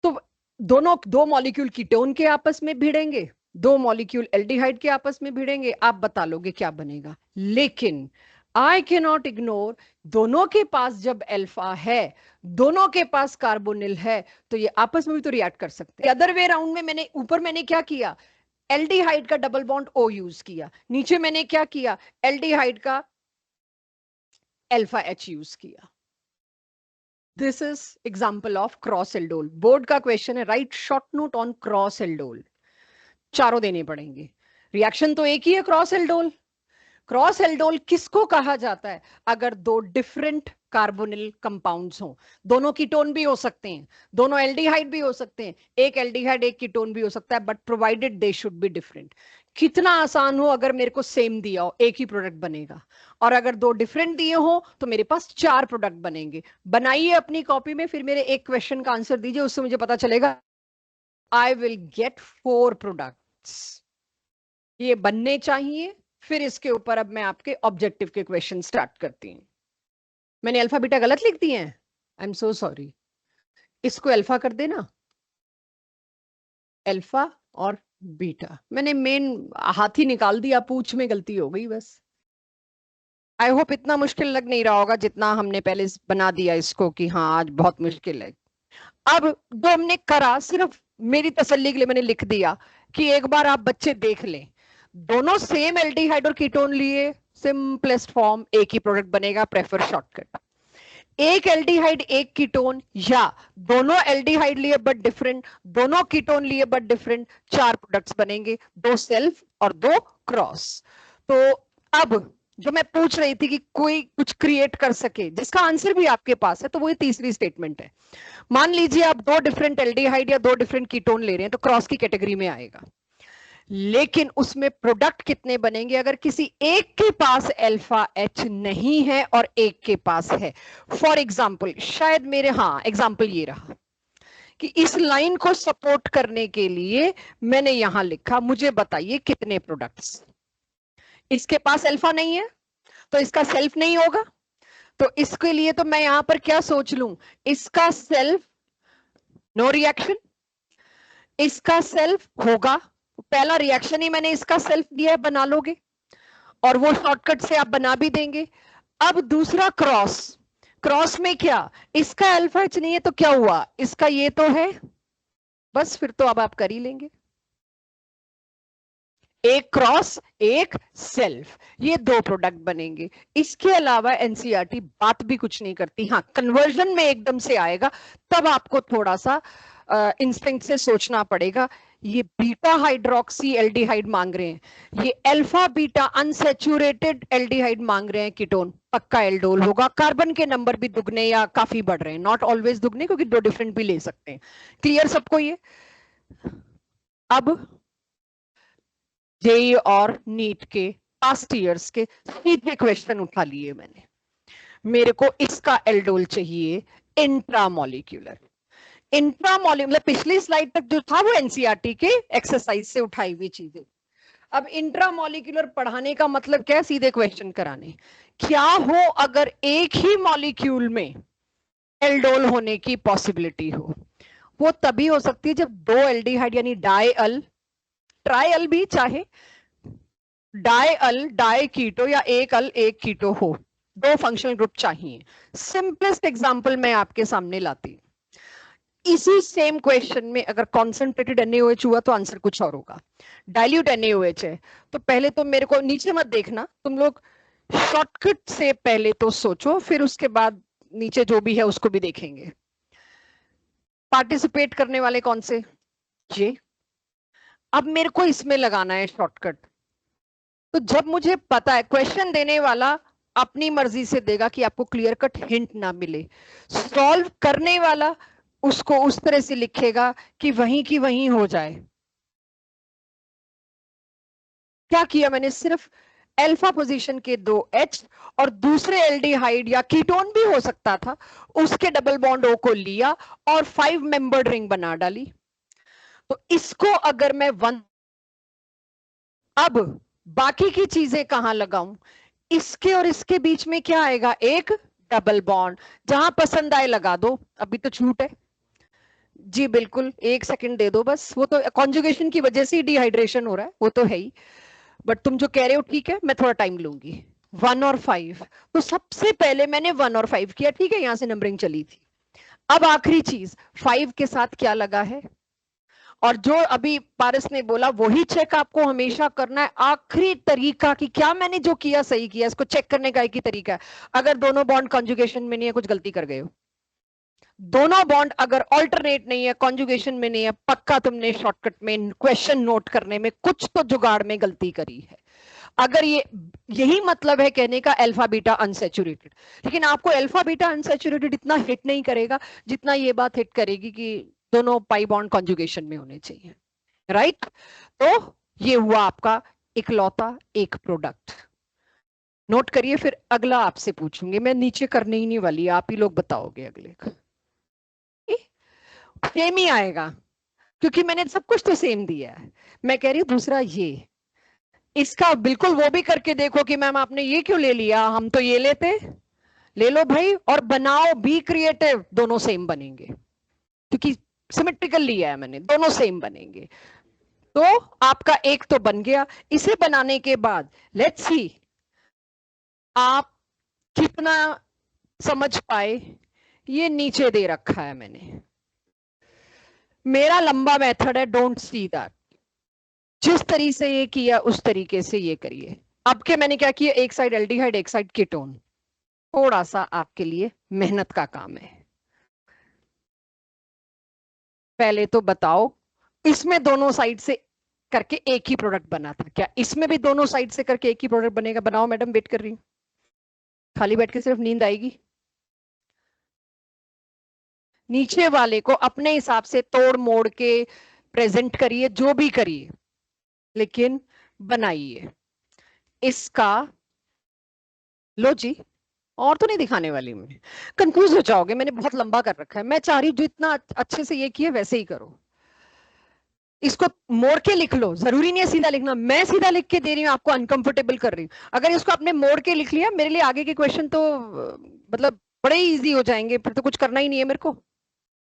तो दोनों दो मॉलिक्यूल कीटोन के आपस में भिड़ेंगे, दो मॉलिक्यूल एल्डिहाइड के आपस में भिड़ेंगे, आप बता लोगे क्या बनेगा। लेकिन आई कैन नॉट इग्नोर, दोनों के पास जब अल्फा है, दोनों के पास कार्बोनिल है, तो ये आपस में भी तो रिएक्ट कर सकते हैं। अदर वे राउंड में मैंने ऊपर मैंने क्या किया, एल्डिहाइड का डबल बॉन्ड O यूज किया, नीचे मैंने क्या किया, एल्डिहाइड का अल्फा H यूज किया। This is example of cross aldol. Board का क्वेश्चन है, right short note on cross aldol. चारों देने पड़ेंगे। रिएक्शन तो एक ही है, क्रॉस एल्डोल। क्रॉस एल्डोल किसको कहा जाता है? अगर दो डिफरेंट कार्बोनिल कंपाउंड्स हो, दोनों कीटोन भी हो सकते हैं, दोनों एल्डिहाइड भी हो सकते हैं, एक एल्डिहाइड एक कीटोन भी हो सकता है, but provided they should be different. कितना आसान हो, अगर मेरे को सेम दिया हो एक ही प्रोडक्ट बनेगा, और अगर दो डिफरेंट दिए हो तो मेरे पास 4 प्रोडक्ट बनेंगे। बनाइए अपनी कॉपी में, फिर मेरे एक क्वेश्चन का आंसर दीजिए, उससे मुझे पता चलेगा आई विल गेट 4 प्रोडक्ट्स। ये बनने चाहिए। फिर इसके ऊपर अब मैं आपके ऑब्जेक्टिव के क्वेश्चन स्टार्ट करती हूँ। मैंने अल्फा बीटा गलत लिख दिए हैं, आई एम सो सॉरी। इसको अल्फा कर देना, अल्फा और बीटा। मैंने मेन हाथ ही निकाल दिया, पूछ में गलती हो गई बस। आई होप इतना मुश्किल लग नहीं रहा होगा जितना हमने पहले बना दिया इसको कि हाँ आज बहुत मुश्किल है। अब जो हमने करा, सिर्फ मेरी तसल्ली के लिए मैंने लिख दिया कि एक बार आप बच्चे देख लें, दोनों सेम एल्डिहाइड और कीटोन लिए, सिंपलेस्ट फॉर्म एक ही प्रोडक्ट बनेगा, प्रेफर शॉर्टकट। एक एल्डिहाइड एक कीटोन, या दोनों एल्डिहाइड लिए बट डिफरेंट, दोनों कीटोन लिए बट डिफरेंट, 4 प्रोडक्ट्स बनेंगे, 2 सेल्फ और 2 क्रॉस। तो अब जो मैं पूछ रही थी कि कोई कुछ क्रिएट कर सके जिसका आंसर भी आपके पास है, तो वो ये तीसरी स्टेटमेंट है। मान लीजिए आप 2 डिफरेंट एल्डिहाइड या 2 डिफरेंट कीटोन ले रहे हैं, तो क्रॉस की कैटेगरी में आएगा। लेकिन उसमें प्रोडक्ट कितने बनेंगे अगर किसी एक के पास अल्फा एच नहीं है और एक के पास है? फॉर एग्जाम्पल, शायद मेरे, हाँ एग्जाम्पल ये रहा कि इस लाइन को सपोर्ट करने के लिए मैंने यहां लिखा, मुझे बताइए कितने प्रोडक्ट्स। इसके पास अल्फा नहीं है तो इसका सेल्फ नहीं होगा, तो इसके लिए तो मैं यहां पर क्या सोच लूं, इसका सेल्फ नो रिएक्शन, इसका सेल्फ होगा। पहला रिएक्शन ही मैंने इसका सेल्फ दिया है, बना लोगे, और वो शॉर्टकट से आप बना भी देंगे। अब दूसरा क्रॉस, क्रॉस में क्या, इसका अल्फा एच नहीं है तो क्या हुआ, इसका ये तो है, बस फिर तो अब आप कर ही लेंगे। एक क्रॉस एक सेल्फ, ये दो प्रोडक्ट बनेंगे। इसके अलावा एनसीईआरटी बात भी कुछ नहीं करती। हाँ, कन्वर्जन में एकदम से आएगा तब आपको थोड़ा सा इंस्टिंक्ट से सोचना पड़ेगा। ये बीटा हाइड्रोक्सी एल्डिहाइड मांग रहे हैं, ये अल्फा बीटा अनसेचुरेटेड एल्डिहाइड मांग रहे हैं, कीटोन पक्का एल्डोल होगा। कार्बन के नंबर भी दुगने या काफी बढ़ रहे हैं, नॉट ऑलवेज दुगने, क्योंकि दो डिफरेंट भी ले सकते हैं। क्लियर सबको ये? अब जेई और नीट के पास्ट ईयर्स के सीधे क्वेश्चन उठा लिए मैंने। मेरे को इसका एल्डोल चाहिए इंट्रामोलिक्यूलर। इंट्रामोलिक्यूलर मतलब पिछली स्लाइड तक जो था वो एनसीईआरटी के एक्सरसाइज से उठाई हुई चीजें। अब इंट्रामोलिक्यूलर पढ़ाने का मतलब क्या है, सीधे क्वेश्चन कराने। क्या हो अगर एक ही मॉलिक्यूल में एल्डोल होने की पॉसिबिलिटी हो? वो तभी हो सकती है जब दो एल्डिहाइड यानी डाई ट्राई भी चाहे, डाई कीटो या एक अल एक कीटो हो, दो फंक्शनल ग्रुप चाहिए। सिंपलेस्ट एग्जांपल मैं आपके सामने लाती, इसी सेम क्वेश्चन में अगर कॉन्सेंट्रेटेड NaOH हुआ तो आंसर कुछ और होगा। डाइल्यूट NaOH है तो पहले तो मेरे को नीचे मत देखना, तुम लोग शॉर्टकट से पहले तो सोचो, फिर उसके बाद नीचे जो भी है उसको भी देखेंगे। पार्टिसिपेट करने वाले कौन से? ये। अब मेरे को इसमें लगाना है शॉर्टकट, तो जब मुझे पता है क्वेश्चन देने वाला अपनी मर्जी से देगा कि आपको क्लियर कट हिंट ना मिले, सॉल्व करने वाला उसको उस तरह से लिखेगा कि वहीं की वहीं हो जाए। क्या किया मैंने, सिर्फ अल्फा पोजीशन के दो H और दूसरे एल्डिहाइड या कीटोन भी हो सकता था, उसके डबल बॉन्ड O को लिया और 5 मेंबर्ड रिंग बना डाली। तो इसको अगर मैं अब बाकी की चीजें कहां लगाऊं, इसके और इसके बीच में क्या आएगा, एक डबल बॉन्ड, जहां पसंद आए लगा दो। अभी तो छूट है जी, बिल्कुल 1 सेकंड दे दो बस, वो तो कॉन्जुगेशन की वजह से डिहाइड्रेशन हो रहा है, वो तो है ही, बट तुम जो कह रहे हो ठीक है, मैं थोड़ा टाइम लूंगी। 1 और 5, तो सबसे पहले मैंने 1 और 5 किया, ठीक है, यहां से नंबरिंग चली थी। अब आखिरी चीज 5 के साथ क्या लगा है, और जो अभी पारस ने बोला वही चेक आपको हमेशा करना है। आखिरी तरीका कि क्या मैंने जो किया सही किया, इसको चेक करने का एक ही तरीका है, अगर दोनों बॉन्ड कॉन्जुगेशन में नहीं है, कुछ गलती कर गए हो। दोनों बॉन्ड अगर ऑल्टरनेट नहीं है, कॉन्जुगेशन में नहीं है, पक्का तुमने शॉर्टकट में क्वेश्चन नोट करने में कुछ तो जुगाड़ में गलती करी है। अगर यही मतलब है कहने का अल्फा बीटा अनसैचुरेटेड, लेकिन आपको अल्फा बीटा अनसैचुरेटेड इतना हिट नहीं करेगा जितना ये बात हिट करेगी कि दोनों पाई बॉन्ड कॉन्जुगेशन में होने चाहिए, राइट? तो ये हुआ आपका इकलौता एक प्रोडक्ट। नोट करिए, फिर अगला आपसे पूछूंगी मैं, नीचे करने ही नहीं वाली, आप ही लोग बताओगे अगले का। सेम ही आएगा क्योंकि मैंने सब कुछ तो सेम दिया है। मैं कह रही हूं दूसरा ये, इसका बिल्कुल वो भी करके देखो कि मैम आपने ये क्यों ले लिया, हम तो ये लेते। ले लो भाई और बनाओ, बी क्रिएटिव, दोनों सेम बनेंगे क्योंकि सिमेट्रिकल लिया है मैंने, दोनों सेम बनेंगे। तो आपका एक तो बन गया। इसे बनाने के बाद लेट्स सी आप कितना समझ पाए। ये नीचे दे रखा है मैंने, मेरा लंबा मेथड है, डोंट सी दैट। जिस तरीके से ये किया उस तरीके से ये करिए। अब के मैंने क्या किया, एक साइड एल्डिहाइड एक साइड कीटोन, थोड़ा सा आपके लिए मेहनत का काम है। पहले तो बताओ, इसमें दोनों साइड से करके एक ही प्रोडक्ट बना था, क्या इसमें भी दोनों साइड से करके एक ही प्रोडक्ट बनेगा? बनाओ मैडम, वेट कर रही हूँ। खाली बैठ के सिर्फ नींद आएगी। नीचे वाले को अपने हिसाब से तोड़ मोड़ के प्रेजेंट करिए, जो भी करिए, लेकिन बनाइए। इसका लो जी, और तो नहीं दिखाने वाली मैं, कंफ्यूज हो जाओगे, मैंने बहुत लंबा कर रखा है। मैं चाह रही हूँ जो इतना अच्छे से ये किए वैसे ही करो। इसको मोड़ के लिख लो, जरूरी नहीं है सीधा लिखना, मैं सीधा लिख के दे रही हूँ, आपको अनकंफर्टेबल कर रही हूँ। अगर इसको आपने मोड़ के लिख लिया, मेरे लिए आगे के क्वेश्चन तो मतलब बड़े इजी हो जाएंगे, फिर तो कुछ करना ही नहीं है मेरे को।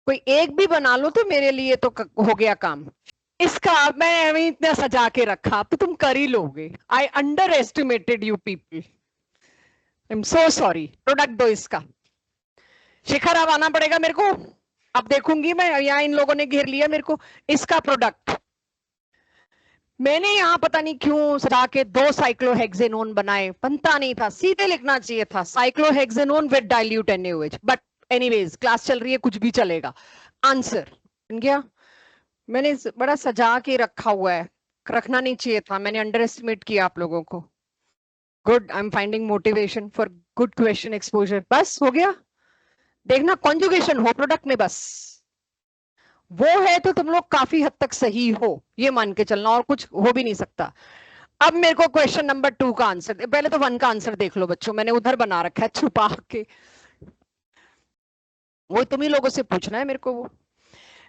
कोई एक भी बना लो तो मेरे लिए तो हो गया काम। इसका मैं इतना सजा के रखा, अब तो तुम कर ही लोगे। I underestimated you people, I am so sorry, product दो इसका। शिखर अब आना पड़ेगा मेरे को, अब देखूंगी मैं, यहाँ इन लोगों ने घेर लिया मेरे को। इसका प्रोडक्ट मैंने यहाँ पता नहीं क्यों सरा के 2 साइक्लोहेक्सेनोन बनाए, बनता नहीं था, सीधे लिखना चाहिए था cyclohexanone with dilute NaOH, but anyways class चल रही है, कुछ भी चलेगा। आंसर बन गया। मैंने बड़ा सजा के रखा हुआ है, रखना नहीं चाहिए था, मैंने अंडर एस्टिमेट किया आप लोगों को। Good, I am finding motivation for good question exposure. बस हो गया, देखना कॉन्जुगेशन हो प्रोडक्ट में, बस वो है तो तुम लोग काफी हद तक सही हो, ये मान के चलना, और कुछ हो भी नहीं सकता। अब मेरे को क्वेश्चन नंबर 2 का आंसर, पहले तो 1 का आंसर देख लो बच्चों, मैंने उधर बना रखा है छुपा के, वो तुम ही लोगों से पूछना है मेरे को। वो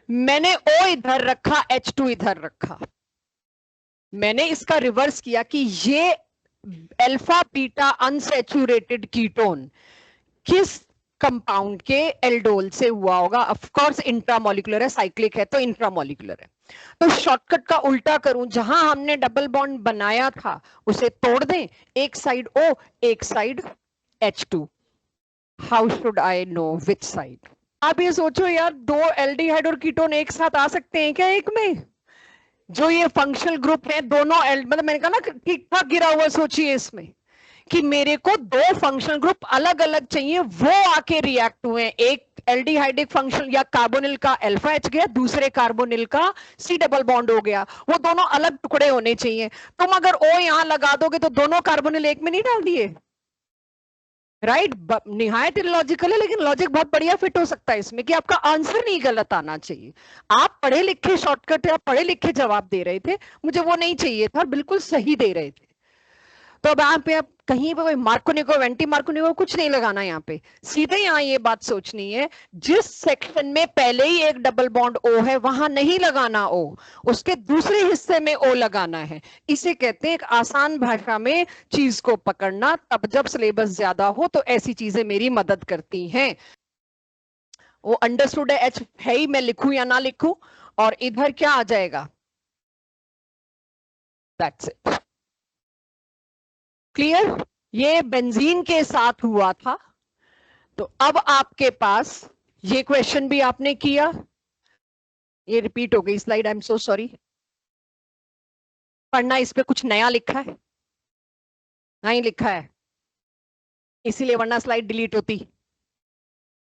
मैंने O इधर रखा, H2 इधर रखा, मैंने इसका रिवर्स किया कि ये अल्फा बीटा अनसैचुरेटेड कीटोन किस कंपाउंड के एल्डोल से हुआ होगा। ऑफ कोर्स इंट्रामोलिकुलर है, साइक्लिक है तो इंट्रामोलिकुलर है। तो शॉर्टकट का उल्टा करूं, जहां हमने डबल बॉन्ड बनाया था उसे तोड़ दें, एक साइड O एक side H2। How should I know which side? आप ये सोचो यार, 2 एल्डिहाइड और कीटोन एक साथ आ सकते हैं क्या एक में? जो ये फंक्शनल ग्रुप है दोनों मतलब मैंने कहा ना ठीक ठाक गिरा हुआ, सोचिए इसमें कि मेरे को 2 फंक्शनल ग्रुप अलग अलग चाहिए, वो आके रिएक्ट हुए, एक एल्डिहाइडिक फंक्शन या कार्बोनिल का अल्फा H गया, दूसरे कार्बोनिल का C डबल बॉन्ड हो गया, वो दोनों अलग टुकड़े होने चाहिए। तुम अगर O यहां लगा दोगे तो दोनों कार्बोनिल एक में नहीं डाल दिए, राइट? निहायत इलॉजिकल है, लेकिन लॉजिक बहुत बढ़िया फिट हो सकता है इसमें कि आपका आंसर नहीं गलत आना चाहिए। आप पढ़े लिखे शॉर्टकट या पढ़े लिखे जवाब दे रहे थे, मुझे वो नहीं चाहिए था, बिल्कुल सही दे रहे थे। तो अब यहाँ पे आप कहीं पे कोई मार्कोनिको एंटी मार्कोनिको कुछ नहीं लगाना, यहाँ पे सीधे यहाँ ये बात सोचनी है, जिस सेक्शन में पहले ही एक डबल बॉन्ड O है वहां नहीं लगाना O, उसके दूसरे हिस्से में O लगाना है। इसे कहते हैं एक आसान भाषा में चीज को पकड़ना। तब जब सिलेबस ज्यादा हो तो ऐसी चीजें मेरी मदद करती हैं। वो अंडरस्टूड है, H है ही, मैं लिखूं या ना लिखूं, और इधर क्या आ जाएगा, दैट्स इट। क्लियर? ये बेंजीन के साथ हुआ था, तो अब आपके पास ये क्वेश्चन भी आपने किया, ये रिपीट हो गई slide, I am so sorry. पढ़ना, इस पे कुछ नया लिखा है? नहीं लिखा है, इसीलिए, वरना स्लाइड डिलीट होती।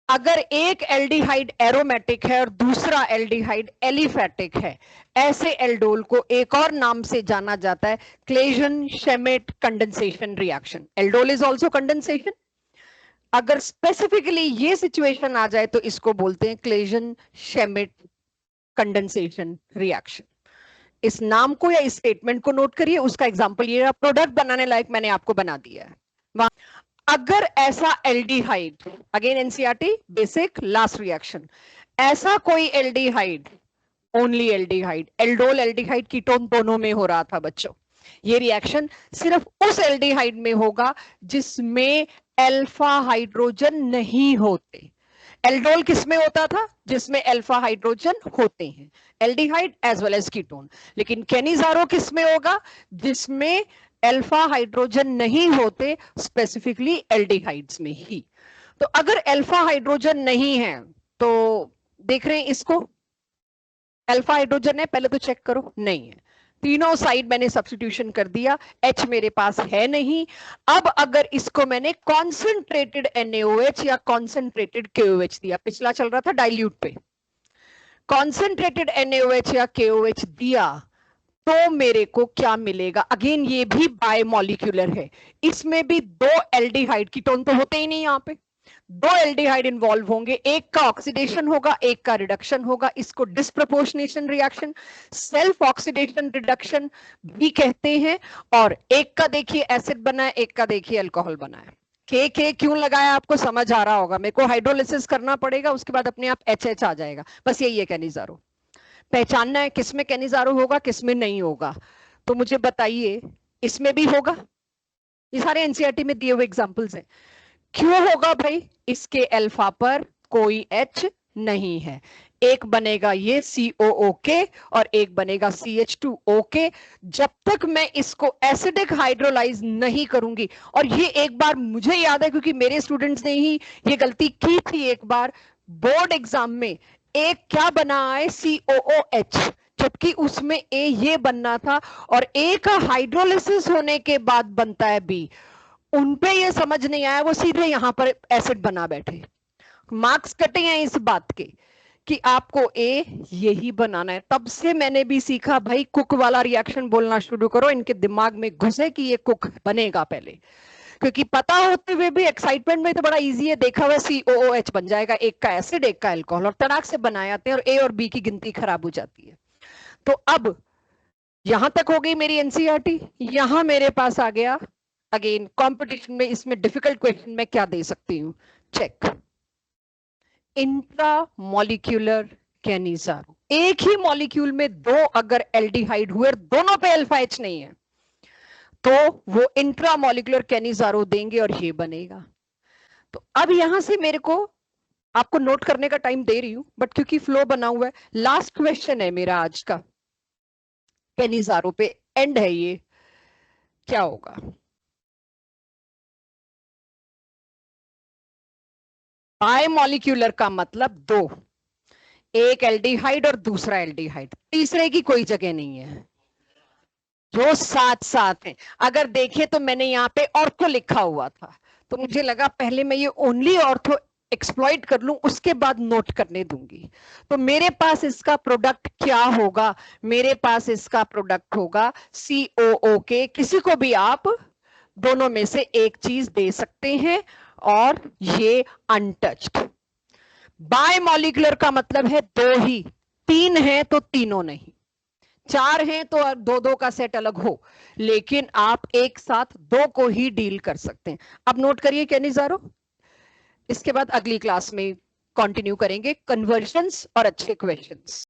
अगर एक एल्डिहाइड एरोमेटिक है और दूसरा एल्डिहाइड एलिफेटिक है, ऐसे एल्डोल को एक और नाम से जाना जाता है Claisen Schmidt condensation reaction. Aldol is also condensation. अगर स्पेसिफिकली ये सिचुएशन आ जाए तो इसको बोलते हैं क्लेजन शेमेट कंडेंसेशन रिएक्शन। इस नाम को या इस स्टेटमेंट को नोट करिए, उसका एग्जांपल ये प्रोडक्ट बनाने लायक मैंने आपको बना दिया है। अगर ऐसा aldehyde, again NCERT basic last reaction, ऐसा कोई aldehyde, only aldehyde, aldol aldehyde ketone दोनों में हो रहा था बच्चों, ये रिएक्शन सिर्फ उस एल्डिहाइड में होगा जिसमें अल्फा हाइड्रोजन नहीं होते। एल्डोल किसमें होता था? जिसमें अल्फा हाइड्रोजन होते हैं, aldehyde as well as ketone. लेकिन केनिजारो किसमें होगा? जिसमें अल्फा हाइड्रोजन नहीं होते, स्पेसिफिकली एल्डिहाइड्स में ही। तो अगर अल्फा हाइड्रोजन नहीं है तो देख रहे हैं इसको, अल्फा हाइड्रोजन है, पहले तो चेक करो, नहीं है, तीनों साइड मैंने सब्स्टिट्यूशन कर दिया, H मेरे पास है नहीं। अब अगर इसको मैंने कॉन्सेंट्रेटेड NaOH या कॉन्सेंट्रेटेड KOH दिया, पिछला चल रहा था डाइल्यूट पे, कॉन्सेंट्रेटेड NaOH या KOH दिया तो मेरे को क्या मिलेगा? अगेन ये भी बायमॉलिक्यूलर है, इसमें भी 2 एल्डिहाइड, कीटोन तो होते ही नहीं, यहाँ पे 2 एल्डिहाइड इन्वॉल्व होंगे, एक का ऑक्सीडेशन होगा एक का रिडक्शन होगा, इसको disproportionation reaction, self oxidation reduction भी कहते हैं। और एक का देखिए एसिड बना है, एक का देखिए अल्कोहल बना है। के क्यों लगाया आपको समझ आ रहा होगा, मेरे को हाइड्रोलिसिस करना पड़ेगा, उसके बाद अपने आप HH आ जाएगा, बस यही है कैनिजारो। पहचानना है किसमें कैनिजारो होगा किसमें नहीं होगा। तो मुझे बताइए, इसमें भी होगा, ये सारे एनसीईआरटी में दिए हुए एग्जांपल्स हैं। क्यों होगा भाई? इसके अल्फा पर कोई H नहीं है, एक बनेगा ये COOK और एक बनेगा CH2OK। जब तक मैं इसको एसिडिक हाइड्रोलाइज नहीं करूंगी, और ये एक बार मुझे याद है क्योंकि मेरे स्टूडेंट्स ने ही ये गलती की थी एक बार बोर्ड एग्जाम में, एक क्या बना है COOH, जबकि उसमें ए ये बनना था, और ए का हाइड्रोलिसिस होने के बाद बनता है बी। उनपे ये समझ नहीं आया, वो सीधे यहां पर एसिड बना बैठे। मार्क्स कटे हैं इस बात के कि आपको ए यही बनाना है। तब से मैंने भी सीखा भाई कुक वाला रिएक्शन बोलना शुरू करो, इनके दिमाग में घुसे कि ये कुक बनेगा पहले, क्योंकि पता होते हुए भी एक्साइटमेंट में तो बड़ा इजी है, देखा हुआ COOH बन जाएगा, एक का एसिड एक का अल्कोहल, और तड़ाक से बनाए जाते हैं और ए और बी की गिनती खराब हो जाती है। तो अब यहां तक हो गई मेरी एनसीईआरटी। यहां मेरे पास आ गया अगेन कंपटीशन में, इसमें डिफिकल्ट क्वेश्चन मैं क्या दे सकती हूँ, चेक। इंट्रा मॉलिक्यूलर कैनिजारो, एक ही मॉलिक्यूल में दो अगर एल्डिहाइड हुए, दोनों पे अल्फा एच नहीं है, तो वो इंट्रा मॉलिक्यूलर कैनिजारो देंगे और ये बनेगा। तो अब यहां से मेरे को आपको नोट करने का टाइम दे रही हूं, बट क्योंकि फ्लो बना हुआ है, लास्ट क्वेश्चन है मेरा आज का, कैनिजारो पे एंड है ये, क्या होगा? बायमॉलिक्यूलर का मतलब दो, एक एल्डिहाइड और दूसरा एल्डिहाइड, तीसरे की कोई जगह नहीं है, जो साथ साथ है। अगर देखें तो मैंने यहाँ पे ऑर्थो लिखा हुआ था, तो मुझे लगा पहले मैं ये ओनली ऑर्थो एक्सप्लॉइट कर लूं, उसके बाद नोट करने दूंगी। तो मेरे पास इसका प्रोडक्ट क्या होगा? मेरे पास इसका प्रोडक्ट होगा COOK। किसी को भी आप दोनों में से एक चीज दे सकते हैं, और ये अनटच्ड। बायमॉलिक्यूलर का मतलब है दो ही, तीन है तो तीनों नहीं, चार हैं तो दो दो का सेट अलग हो, लेकिन आप एक साथ दो को ही डील कर सकते हैं। अब नोट करिए कैनिजारो, इसके बाद अगली क्लास में कंटिन्यू करेंगे कन्वर्जन्स और अच्छे क्वेश्चंस।